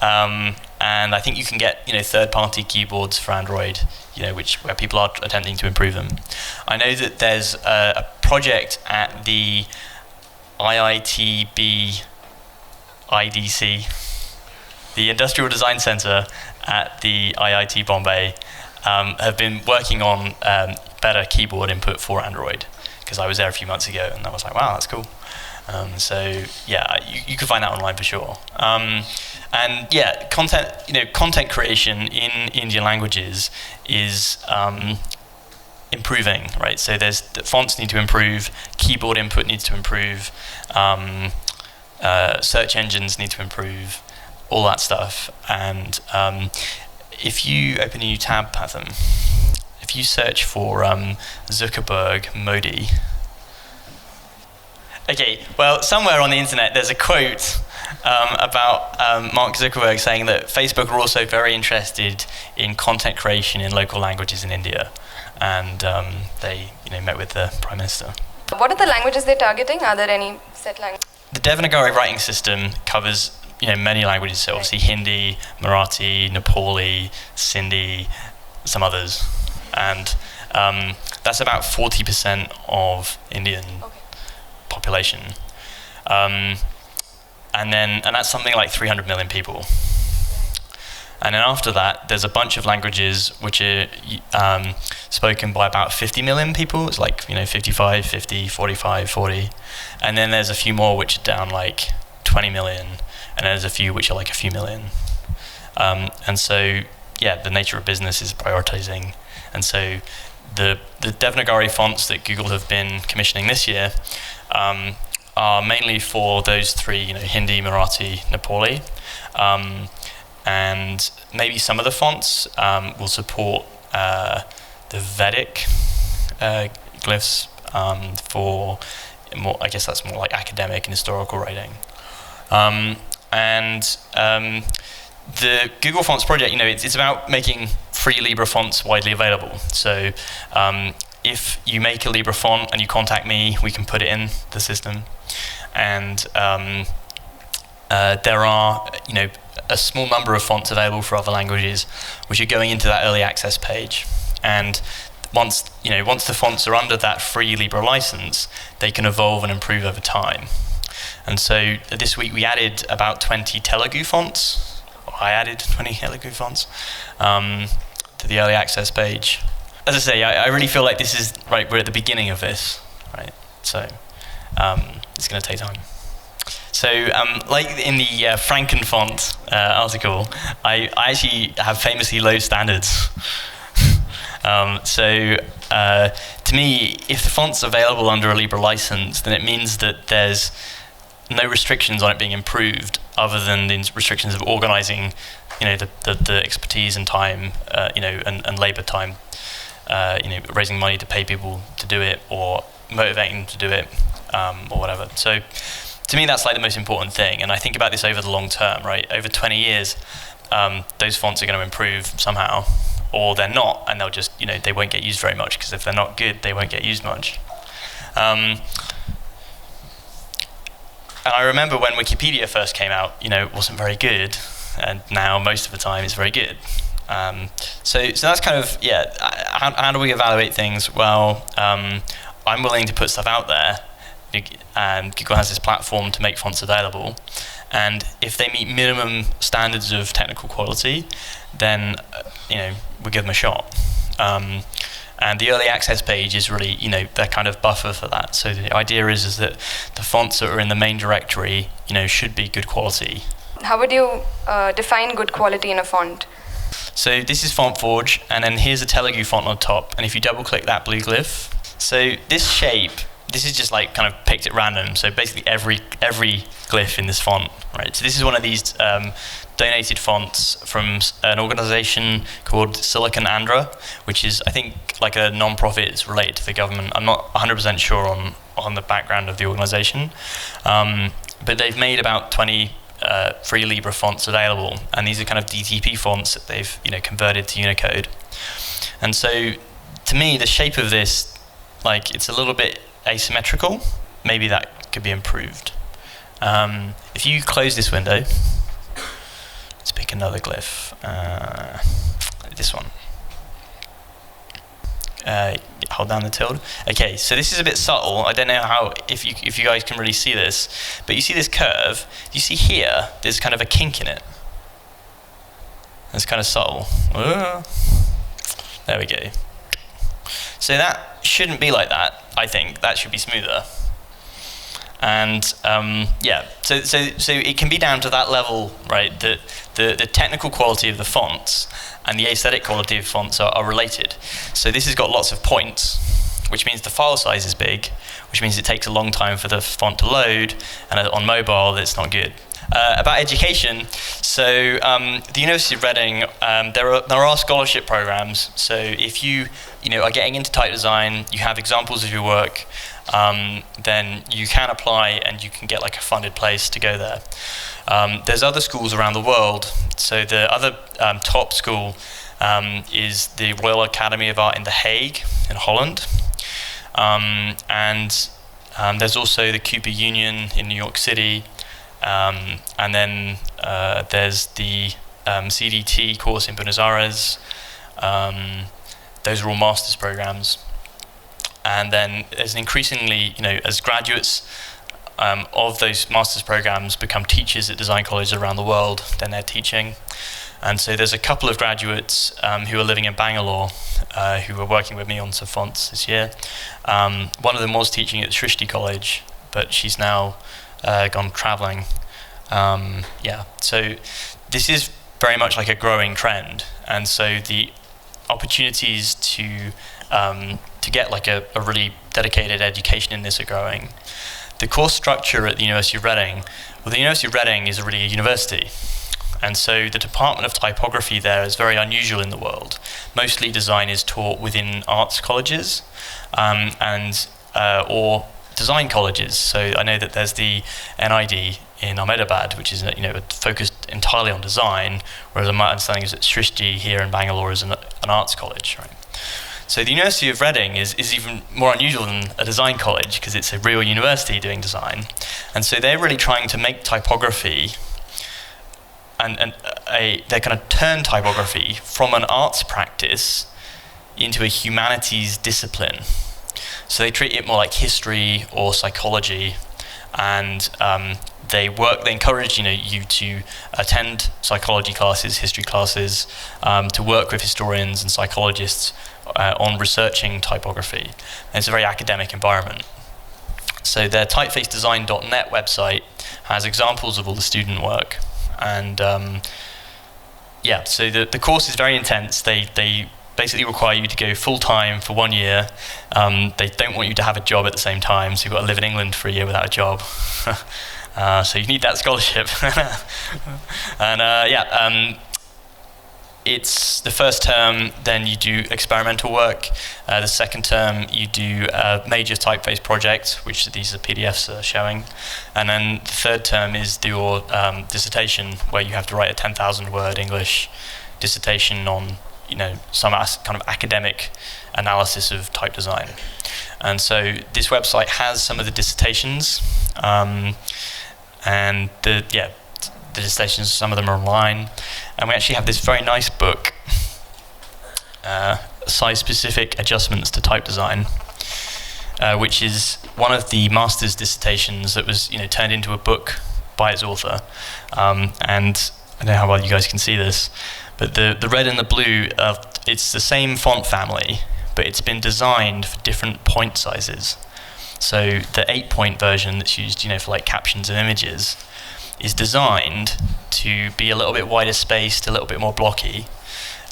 And I think you can get third-party keyboards for Android, where people are attempting to improve them. I know that there's a project at the IITB IDC, the Industrial Design Centre at the IIT Bombay, have been working on better keyboard input for Android, because I was there a few months ago and I was like, wow, that's cool. So yeah, you can find that online for sure. And yeah, content creation in Indian languages is improving, right? So the fonts need to improve, keyboard input needs to improve, search engines need to improve, all that stuff. And if you open a new tab, Patham, if you search for Zuckerberg Modi. Okay, well, somewhere on the internet there's a quote about Mark Zuckerberg saying that Facebook are also very interested in content creation in local languages in India, and they met with the Prime Minister. What are the languages they're targeting? Are there any set languages? The Devanagari writing system covers many languages, so obviously Hindi, Marathi, Nepali, Sindhi, some others, and that's about 40% of Indian population, and that's something like 300 million people. And then after that, there's a bunch of languages which are spoken by about 50 million people. It's like 55, 50, 45, 40, and then there's a few more which are down like 20 million, and there's a few which are like a few million. And so yeah, the nature of business is prioritizing, and so the Devanagari fonts that Google have been commissioning this year are mainly for those three, Hindi, Marathi, Nepali, and maybe some of the fonts will support the Vedic glyphs for more. I guess that's more like academic and historical writing. The Google Fonts project, it's about making free Libra fonts widely available. So if you make a Libra font and you contact me, we can put it in the system. And there are, a small number of fonts available for other languages, which are going into that early access page. And once the fonts are under that free Libra license, they can evolve and improve over time. And so this week we added about 20 Telugu fonts. I added 20 Telugu fonts to the early access page. As I say, I really feel like this is, right, we're at the beginning of this, right? So it's going to take time. So like in the Frankenfont article, I actually have famously low standards. To me, if the font's available under a Libra license, then it means that there's no restrictions on it being improved other than the restrictions of organizing, the expertise and time, and labor time, raising money to pay people to do it or motivating them to do it, or whatever. So to me, that's like the most important thing. And I think about this over the long term, right? Over 20 years, those fonts are going to improve somehow, or they're not, and they'll just, they won't get used very much, because if they're not good, they won't get used much. And I remember when Wikipedia first came out, it wasn't very good, and now most of the time it's very good. So that's kind of, how do we evaluate things? Well, I'm willing to put stuff out there, and Google has this platform to make fonts available, and if they meet minimum standards of technical quality, then we give them a shot. And the early access page is really, the kind of buffer for that. So the idea is that the fonts that are in the main directory, should be good quality. How would you define good quality in a font? So this is FontForge, and then here's a Telugu font on top. And if you double click that blue glyph, so this shape, this is just like kind of picked at random. So basically every glyph in this font, right? So this is one of these donated fonts from an organization called Silicon Andhra, which is, I think, like a non-profit. It's related to the government. I'm not 100% sure on the background of the organization, but they've made about 20 free Libra fonts available, and these are kind of DTP fonts that they've converted to Unicode. And so, to me, the shape of this, like, it's a little bit asymmetrical. Maybe that could be improved. If you close this window, let's pick another glyph. This one. Hold down the tilde. Okay, so this is a bit subtle. I don't know how if you guys can really see this, but you see this curve. You see here, there's kind of a kink in it. It's kind of subtle. There we go. So that shouldn't be like that. I think that should be smoother. And yeah, so it can be down to that level, right? The technical quality of the fonts and the aesthetic quality of fonts are related. So this has got lots of points, which means the file size is big, which means it takes a long time for the font to load, and on mobile, it's not good. About education, so the University of Reading, there are scholarship programs. So if you are getting into type design, you have examples of your work, then you can apply and you can get like a funded place to go there. There's other schools around the world. So the other top school is the Royal Academy of Art in The Hague in Holland. And there's also the Cooper Union in New York City. And then there's the CDT course in Buenos Aires. Those are all master's programs. And then there's increasingly, as graduates of those master's programs become teachers at design colleges around the world, then they're teaching. And so there's a couple of graduates who are living in Bangalore who are working with me on some fonts this year. One of them was teaching at Srishti College, but she's now gone traveling. Yeah, so this is very much like a growing trend. And so the opportunities to get like a really dedicated education in this are growing. The course structure at the University of Reading, well, the University of Reading is really a university. And so the Department of Typography there is very unusual in the world. Mostly design is taught within arts colleges or design colleges. So I know that there's the NID in Ahmedabad, which is focused entirely on design, whereas my understanding is that Srishti here in Bangalore is an arts college, right? So the University of Reading is even more unusual than a design college because it's a real university doing design. And so they're really trying to make typography they're kind of turn typography from an arts practice into a humanities discipline. So they treat it more like history or psychology, and they encourage you to attend psychology classes, history classes, to work with historians and psychologists on researching typography. And it's a very academic environment. So their typefacedesign.net website has examples of all the student work. And yeah, so the course is very intense. They basically require you to go full-time for 1 year. They don't want you to have a job at the same time, so you've got to live in England for a year without a job. So you need that scholarship. And it's the first term, then you do experimental work. The second term, you do a major typeface project, which these are PDFs are showing. And then the third term is your dissertation, where you have to write a 10,000-word English dissertation on some kind of academic analysis of type design. And so this website has some of the dissertations, and the dissertations, some of them are online. And we actually have this very nice book, Size-Specific Adjustments to Type Design, which is one of the master's dissertations that was turned into a book by its author. And I don't know how well you guys can see this, but the red and the blue, it's the same font family, but it's been designed for different point sizes. So the 8-point version that's used for like captions and images is designed to be a little bit wider spaced, a little bit more blocky.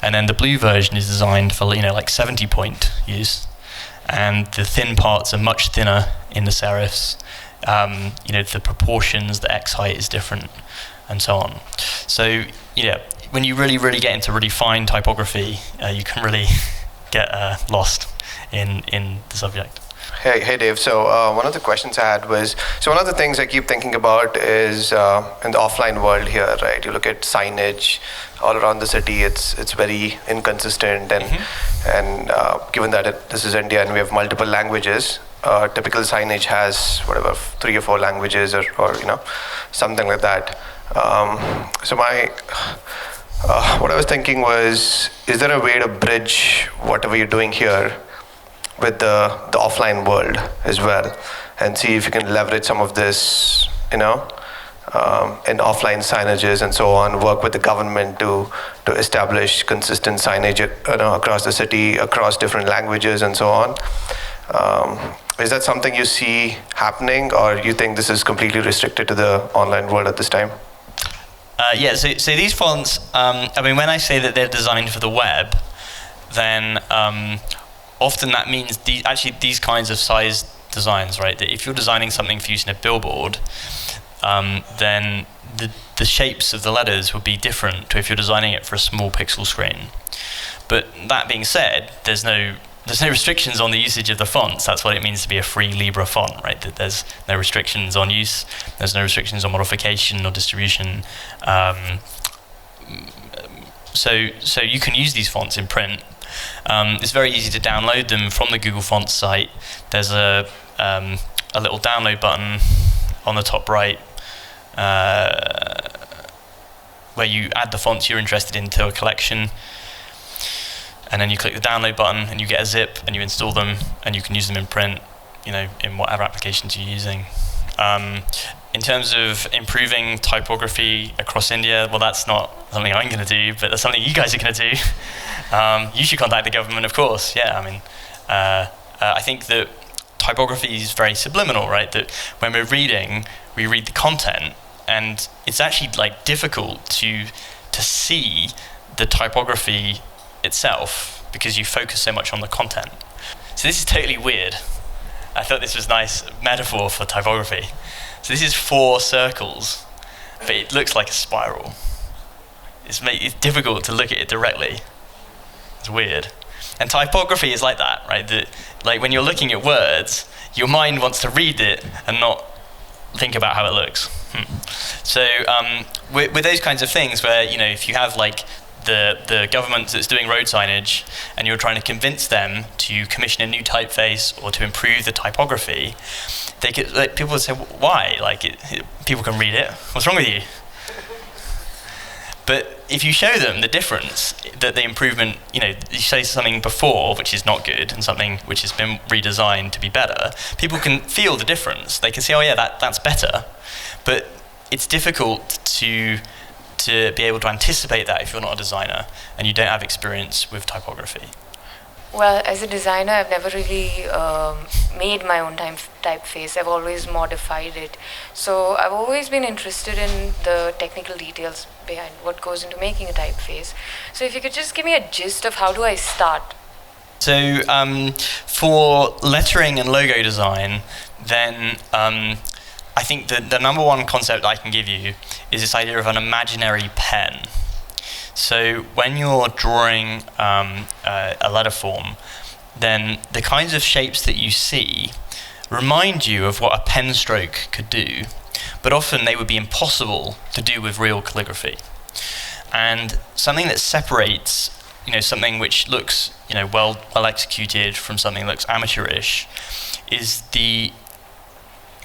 And then the blue version is designed for, like 70-point use. And the thin parts are much thinner in the serifs. The proportions, the X height is different, and so on. So, when you really, really get into really fine typography, you can really get lost in the subject. Hey Dave, so one of the questions I had was, so one of the things I keep thinking about is in the offline world here, right? You look at signage all around the city, it's very inconsistent, and given that this is India and we have multiple languages, typical signage has whatever 3 or 4 languages or something like that. So what I was thinking was, is there a way to bridge whatever you're doing here with the offline world as well, and see if you can leverage some of this, in offline signages and so on, work with the government to establish consistent signage across the city, across different languages and so on. Is that something you see happening, or you think this is completely restricted to the online world at this time? So these fonts, when I say that they're designed for the web, then often that means these kinds of size designs, right? That if you're designing something for use in a billboard, then the shapes of the letters would be different to if you're designing it for a small pixel screen. But that being said, there's no restrictions on the usage of the fonts. That's what it means to be a free Libra font, right? That there's no restrictions on use, there's no restrictions on modification or distribution. So you can use these fonts in print. It's very easy to download them from the Google Fonts site. There's a little download button on the top right where you add the fonts you're interested in to a collection, and then you click the download button and you get a zip and you install them and you can use them in print, in whatever applications you're using. In terms of improving typography across India, well, that's not something I'm going to do, but that's something you guys are going to do. You should contact the government, of course. I think that typography is very subliminal, right? That when we're reading, we read the content, and it's actually difficult to see the typography itself because you focus so much on the content. So this is totally weird. I thought this was a nice metaphor for typography. So this is 4 circles, but it looks like a spiral. It's difficult to look at it directly. It's weird. And typography is like that, right? When you're looking at words, your mind wants to read it and not think about how it looks. So with those kinds of things where, if you have the government that's doing road signage and you're trying to convince them to commission a new typeface or to improve the typography, people would say, why? People can read it. What's wrong with you? But if you show them the difference, that the improvement, you say something before which is not good and something which has been redesigned to be better, people can feel the difference. They can say, oh yeah, that's better. But it's difficult to be able to anticipate that if you're not a designer and you don't have experience with typography. Well, as a designer, I've never really made my own typeface. I've always modified it. So I've always been interested in the technical details behind what goes into making a typeface. So if you could just give me a gist of how do I start? So for lettering and logo design, then I think the number one concept I can give you is this idea of an imaginary pen. So when you're drawing a letter form, then the kinds of shapes that you see remind you of what a pen stroke could do, but often they would be impossible to do with real calligraphy. And something that separates, something which looks, well executed from something that looks amateurish is the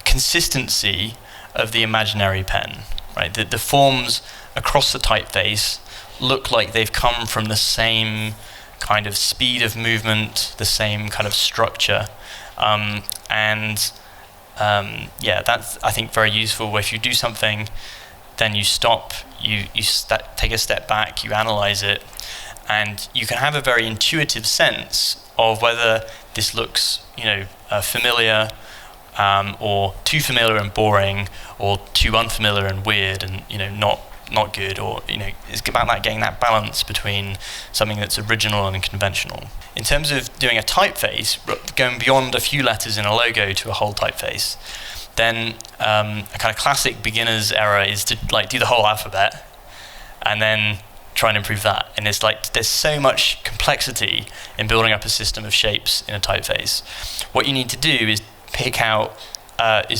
consistency of the imaginary pen, right? The forms across the typeface look like they've come from the same kind of speed of movement, the same kind of structure. That's, I think, very useful. If you do something, then you stop, you take a step back, you analyze it, and you can have a very intuitive sense of whether this looks, familiar, or too familiar and boring, or too unfamiliar and weird and not not good, or it's about that getting that balance between something that's original and conventional. In terms of doing a typeface, going beyond a few letters in a logo to a whole typeface, then a kind of classic beginner's error is to do the whole alphabet and then try and improve that. And it's there's so much complexity in building up a system of shapes in a typeface. What you need to do is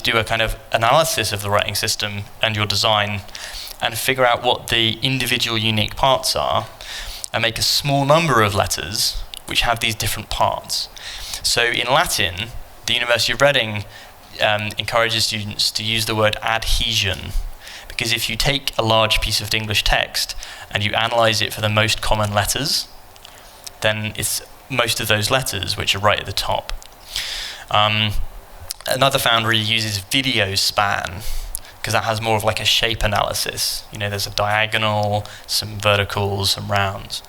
do a kind of analysis of the writing system and your design, and figure out what the individual unique parts are, and make a small number of letters which have these different parts. So in Latin, the University of Reading encourages students to use the word adhesion, because if you take a large piece of English text and you analyze it for the most common letters, then it's most of those letters which are right at the top. Another foundry uses video span, because that has more of a shape analysis. There's a diagonal, some verticals, some rounds.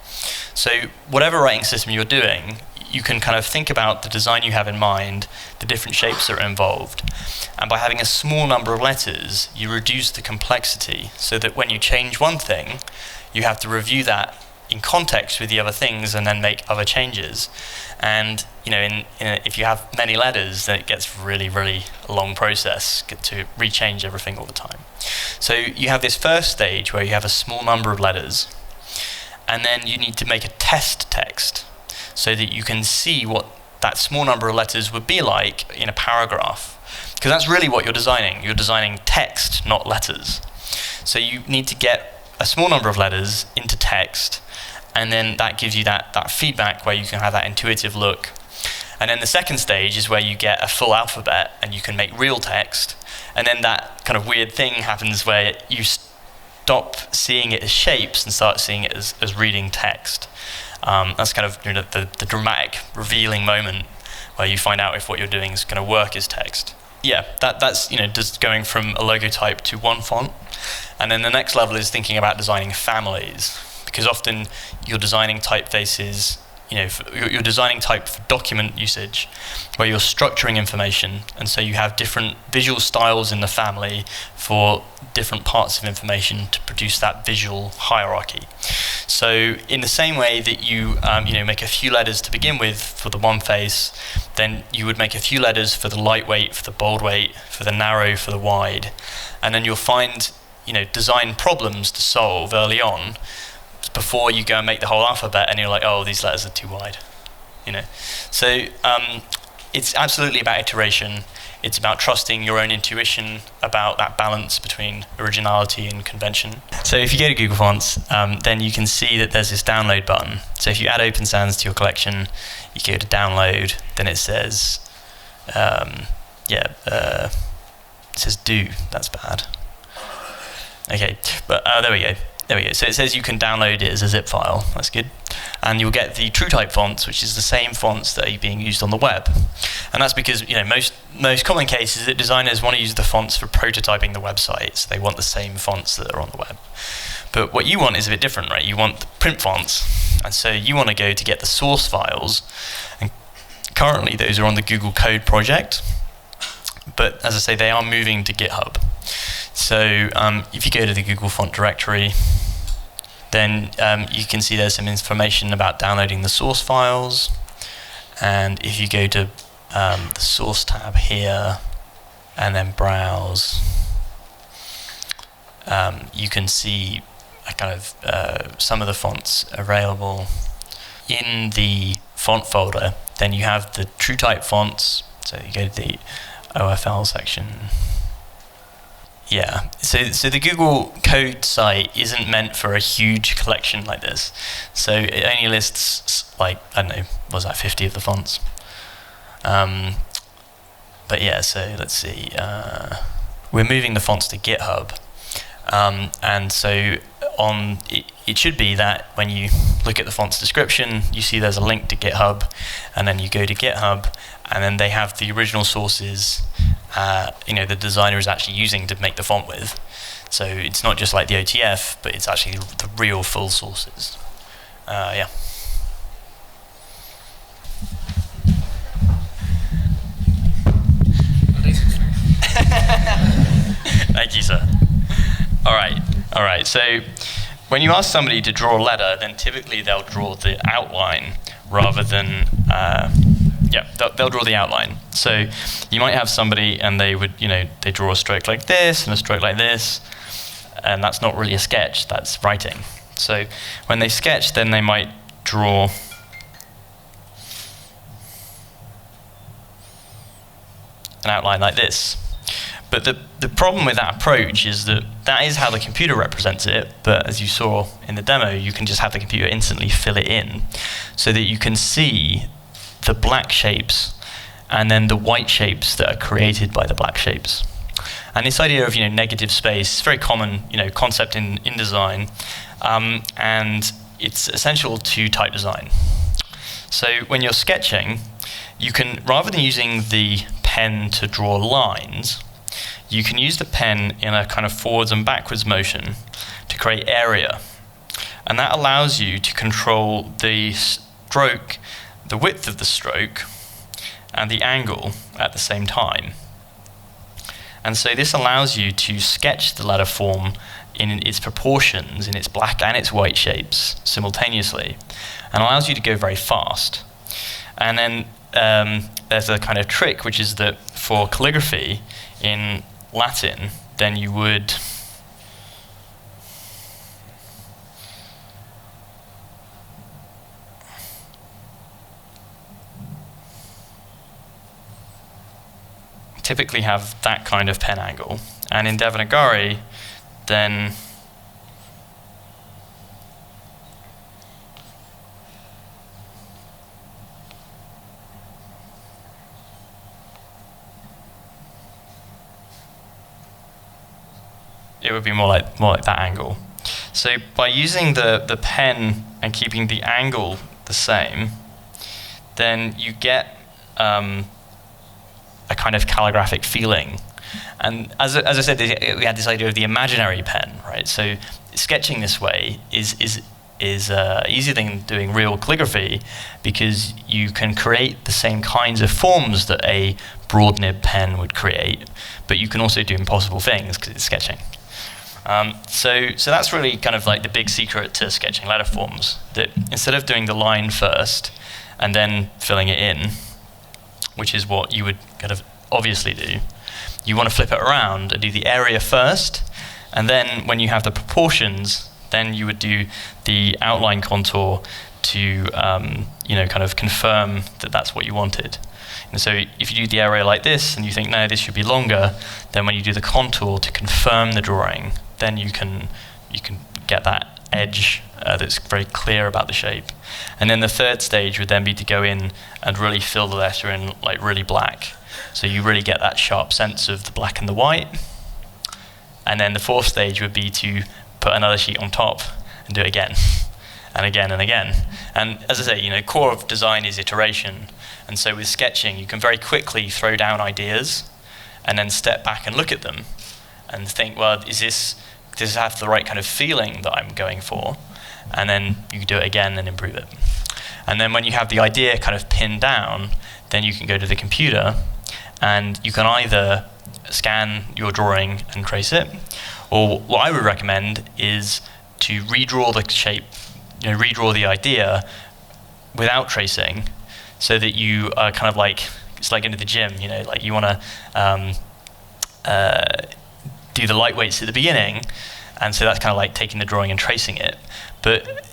So whatever writing system you're doing, you can kind of think about the design you have in mind, the different shapes that are involved. And by having a small number of letters, you reduce the complexity, so that when you change one thing, you have to review that in context with the other things and then make other changes. And if you have many letters, then it gets really, really a long process to rechange everything all the time. So you have this first stage where you have a small number of letters, and then you need to make a test text so that you can see what that small number of letters would be like in a paragraph. Because that's really what you're designing. You're designing text, not letters. So you need to get a small number of letters into text, and then that gives you that feedback where you can have that intuitive look. And then the second stage is where you get a full alphabet and you can make real text, and then that kind of weird thing happens where you stop seeing it as shapes and start seeing it as reading text. That's kind of the dramatic revealing moment where you find out if what you're doing is going to work as text. Yeah, that's just going from a logo type to one font. And then the next level is thinking about designing families, because often you're designing typefaces, you're designing type for document usage, where you're structuring information, and so you have different visual styles in the family for different parts of information to produce that visual hierarchy. So in the same way that you make a few letters to begin with for the one face, then you would make a few letters for the lightweight, for the bold weight, for the narrow, for the wide, and then you'll find design problems to solve early on before you go and make the whole alphabet, and you're like, oh, these letters are too wide. So it's absolutely about iteration. It's about trusting your own intuition about that balance between originality and convention. So if you go to Google Fonts, then you can see that there's this download button. So if you add Open Sans to your collection, you go to download, then it says, it says do. That's bad. Okay, but there we go. So it says you can download it as a zip file. That's good. And you'll get the TrueType fonts, which is the same fonts that are being used on the web. And that's because most common cases that designers want to use the fonts for prototyping the website. So they want the same fonts that are on the web. But what you want is a bit different, right? You want the print fonts. And so you want to go to get the source files. And currently those are on the Google Code project. But as I say, they are moving to GitHub. So if you go to the Google font directory, then you can see there's some information about downloading the source files. And if you go to the source tab here and then browse, you can see a kind of some of the fonts available in the font folder. Then you have the TrueType fonts. So you go to the OFL section. Yeah, so the Google Code site isn't meant for a huge collection like this. So it only lists, I don't know, was that 50 of the fonts? But yeah, so let's see. We're moving the fonts to GitHub. And so it should be that when you look at the font's description, you see there's a link to GitHub, and then you go to GitHub, and then they have the original sources the designer is actually using to make the font with. So it's not just like the OTF, but it's actually the real full sources. Yeah. Thank you, sir. All All right, so when you ask somebody to draw a letter, then typically they'll draw the outline rather than, they'll draw the outline. So you might have somebody and they would, they draw a stroke like this and a stroke like this, and that's not really a sketch, that's writing. So when they sketch, then they might draw an outline like this. But the problem with that approach is that is how the computer represents it, but as you saw in the demo, you can just have the computer instantly fill it in so that you can see the black shapes and then the white shapes that are created by the black shapes. And this idea of negative space is a very common concept in design, and it's essential to type design. So when you're sketching, you can, rather than using the pen to draw lines, you can use the pen in a kind of forwards and backwards motion to create area. And that allows you to control the stroke, the width of the stroke, and the angle at the same time. And so this allows you to sketch the letter form in its proportions, in its black and its white shapes simultaneously, and allows you to go very fast. And then there's a kind of trick, which is that for calligraphy in Latin, then you would typically have that kind of pen angle. And in Devanagari, then it would be more like that angle. So by using the pen and keeping the angle the same, then you get a kind of calligraphic feeling. And as I said, we had this idea of the imaginary pen, right? So sketching this way is easier than doing real calligraphy, because you can create the same kinds of forms that a broad nib pen would create, but you can also do impossible things because it's sketching. So that's really kind of like the big secret to sketching letter forms, that instead of doing the line first and then filling it in, which is what you would kind of obviously do, you want to flip it around and do the area first, and then when you have the proportions, then you would do the outline contour to kind of confirm that that's what you wanted. And so if you do the area like this and you think, no, this should be longer, then when you do the contour to confirm the drawing, then you can get that edge that's very clear about the shape. And then the third stage would then be to go in and really fill the letter in like really black. So you really get that sharp sense of the black and the white. And then the fourth stage would be to put another sheet on top and do it again and again and again. And as I say, core of design is iteration. And so with sketching, you can very quickly throw down ideas and then step back and look at them and think, well, does this have the right kind of feeling that I'm going for? And then you do it again and improve it. And then when you have the idea kind of pinned down, then you can go to the computer and you can either scan your drawing and trace it, or what I would recommend is to redraw the shape, redraw the idea without tracing, so that you are kind of like, it's like into the gym, like you want to do the light weights at the beginning, and so that's kind of like taking the drawing and tracing it. But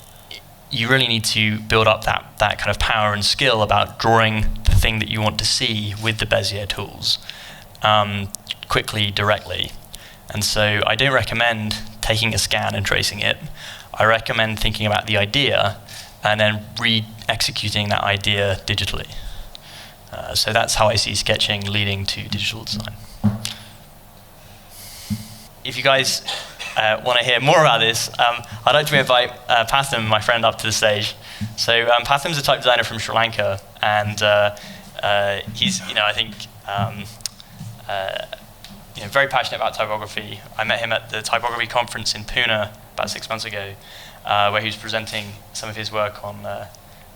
you really need to build up that kind of power and skill about drawing the thing that you want to see with the Bezier tools quickly, directly. And so I don't recommend taking a scan and tracing it. I recommend thinking about the idea and then re-executing that idea digitally. So that's how I see sketching leading to digital design. If you guys want to hear more about this, I'd like to invite Patham, my friend, up to the stage. So Patham's a type designer from Sri Lanka, and he's, I think, very passionate about typography. I met him at the typography conference in Pune about 6 months ago, where he was presenting some of his work on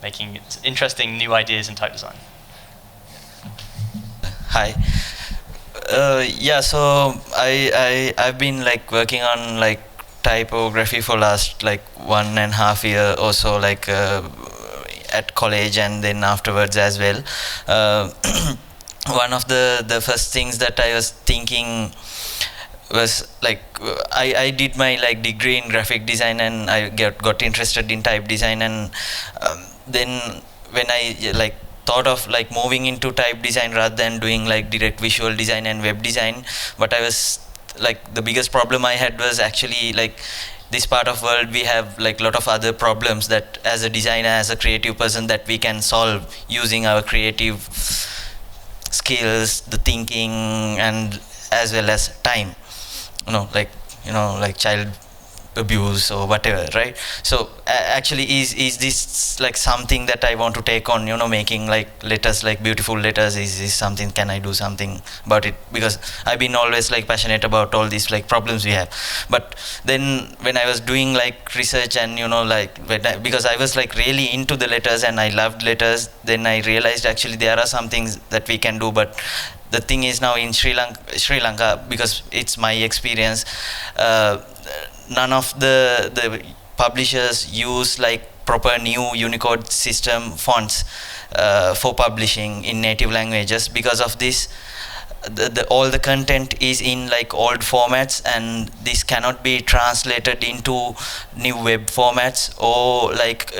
making interesting new ideas in type design. Hi. So I've been working on typography for last like 1.5 year or so, like at college and then afterwards as well. One of the first things that I was thinking was like I did my like degree in graphic design, and I got interested in type design, and then when I like thought of like moving into type design rather than doing like direct visual design and web design, but I was like, the biggest problem I had was actually like this part of world we have like a lot of other problems that as a designer, as a creative person, that we can solve using our creative skills, the thinking, and as well as time, like child abuse or whatever, right? So actually is this like something that I want to take on, making like letters, like beautiful letters, is this something, can I do something about it? Because I've been always like passionate about all these like problems we have. But then when I was doing like research and because I was like really into the letters and I loved letters, then I realized actually there are some things that we can do. But the thing is, now in Sri Lanka, because it's my experience, none of the publishers use like proper new Unicode system fonts for publishing in native languages. Because of this, all the content is in like old formats, and this cannot be translated into new web formats or like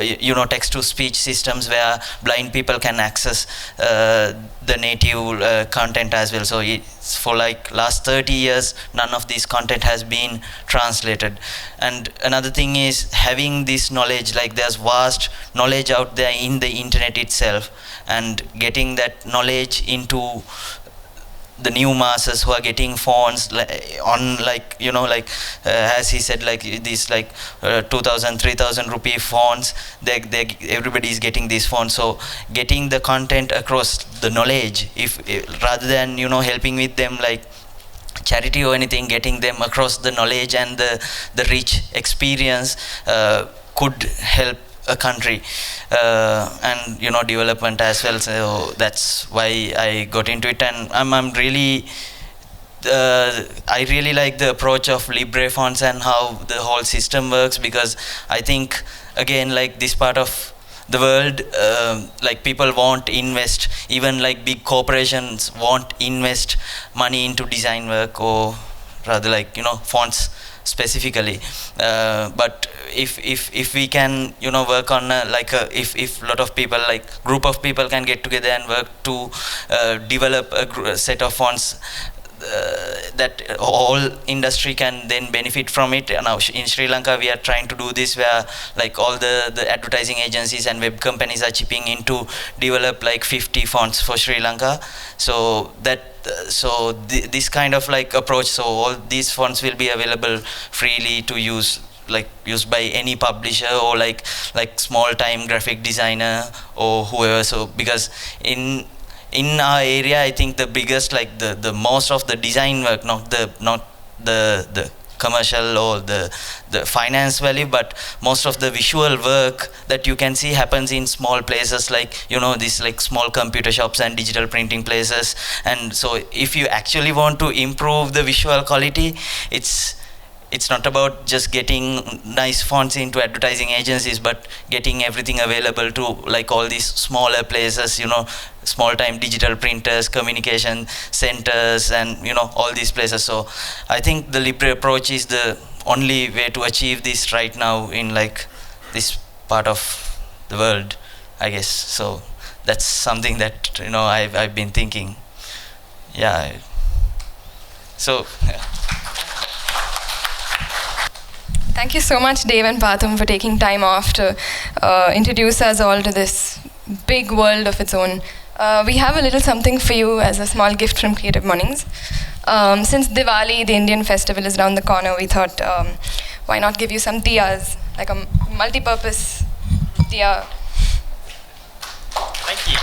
text to speech systems where blind people can access the native content as well. So it's for like last 30 years none of this content has been translated. And another thing is having this knowledge, like there's vast knowledge out there in the internet itself, and getting that knowledge into the new masses who are getting fonts on as he said, like these like 2,000, 3,000 rupee fonts, everybody is getting these fonts. So getting the content across, the knowledge, if rather than helping with them like charity or anything, getting them across the knowledge and the rich experience could help a country and development as well. So that's why I got into it, and I'm really I really like the approach of Libre fonts and how the whole system works, because I think again, like this part of the world, like people won't invest, even like big corporations won't invest money into design work, or rather like fonts specifically. But if we can work on if a lot of people, like group of people, can get together and work to develop a set of fonts that all industry can then benefit from it. Now in Sri Lanka we are trying to do this, where like all the advertising agencies and web companies are chipping in to develop like 50 fonts for Sri Lanka. So that this kind of like approach, so all these fonts will be available freely to use, like used by any publisher or like small time graphic designer or whoever. So because in our area, I think the biggest, like the most of the design work, not the commercial or the finance value, but most of the visual work that you can see happens in small places, like these like small computer shops and digital printing places. And so if you actually want to improve the visual quality, it's not about just getting nice fonts into advertising agencies, but getting everything available to like all these smaller places, small time digital printers, communication centers, and all these places. So I think the Libre approach is the only way to achieve this right now in like this part of the world, I guess. So that's something that I've been thinking. Yeah. So yeah. Thank you so much, Dave and Pathum, for taking time off to introduce us all to this big world of its own. We have a little something for you as a small gift from Creative Mornings. Since Diwali, the Indian festival, is around the corner, we thought, why not give you some diyas, like a multi-purpose diya. Thank you.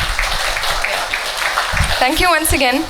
Yeah. Thank you once again.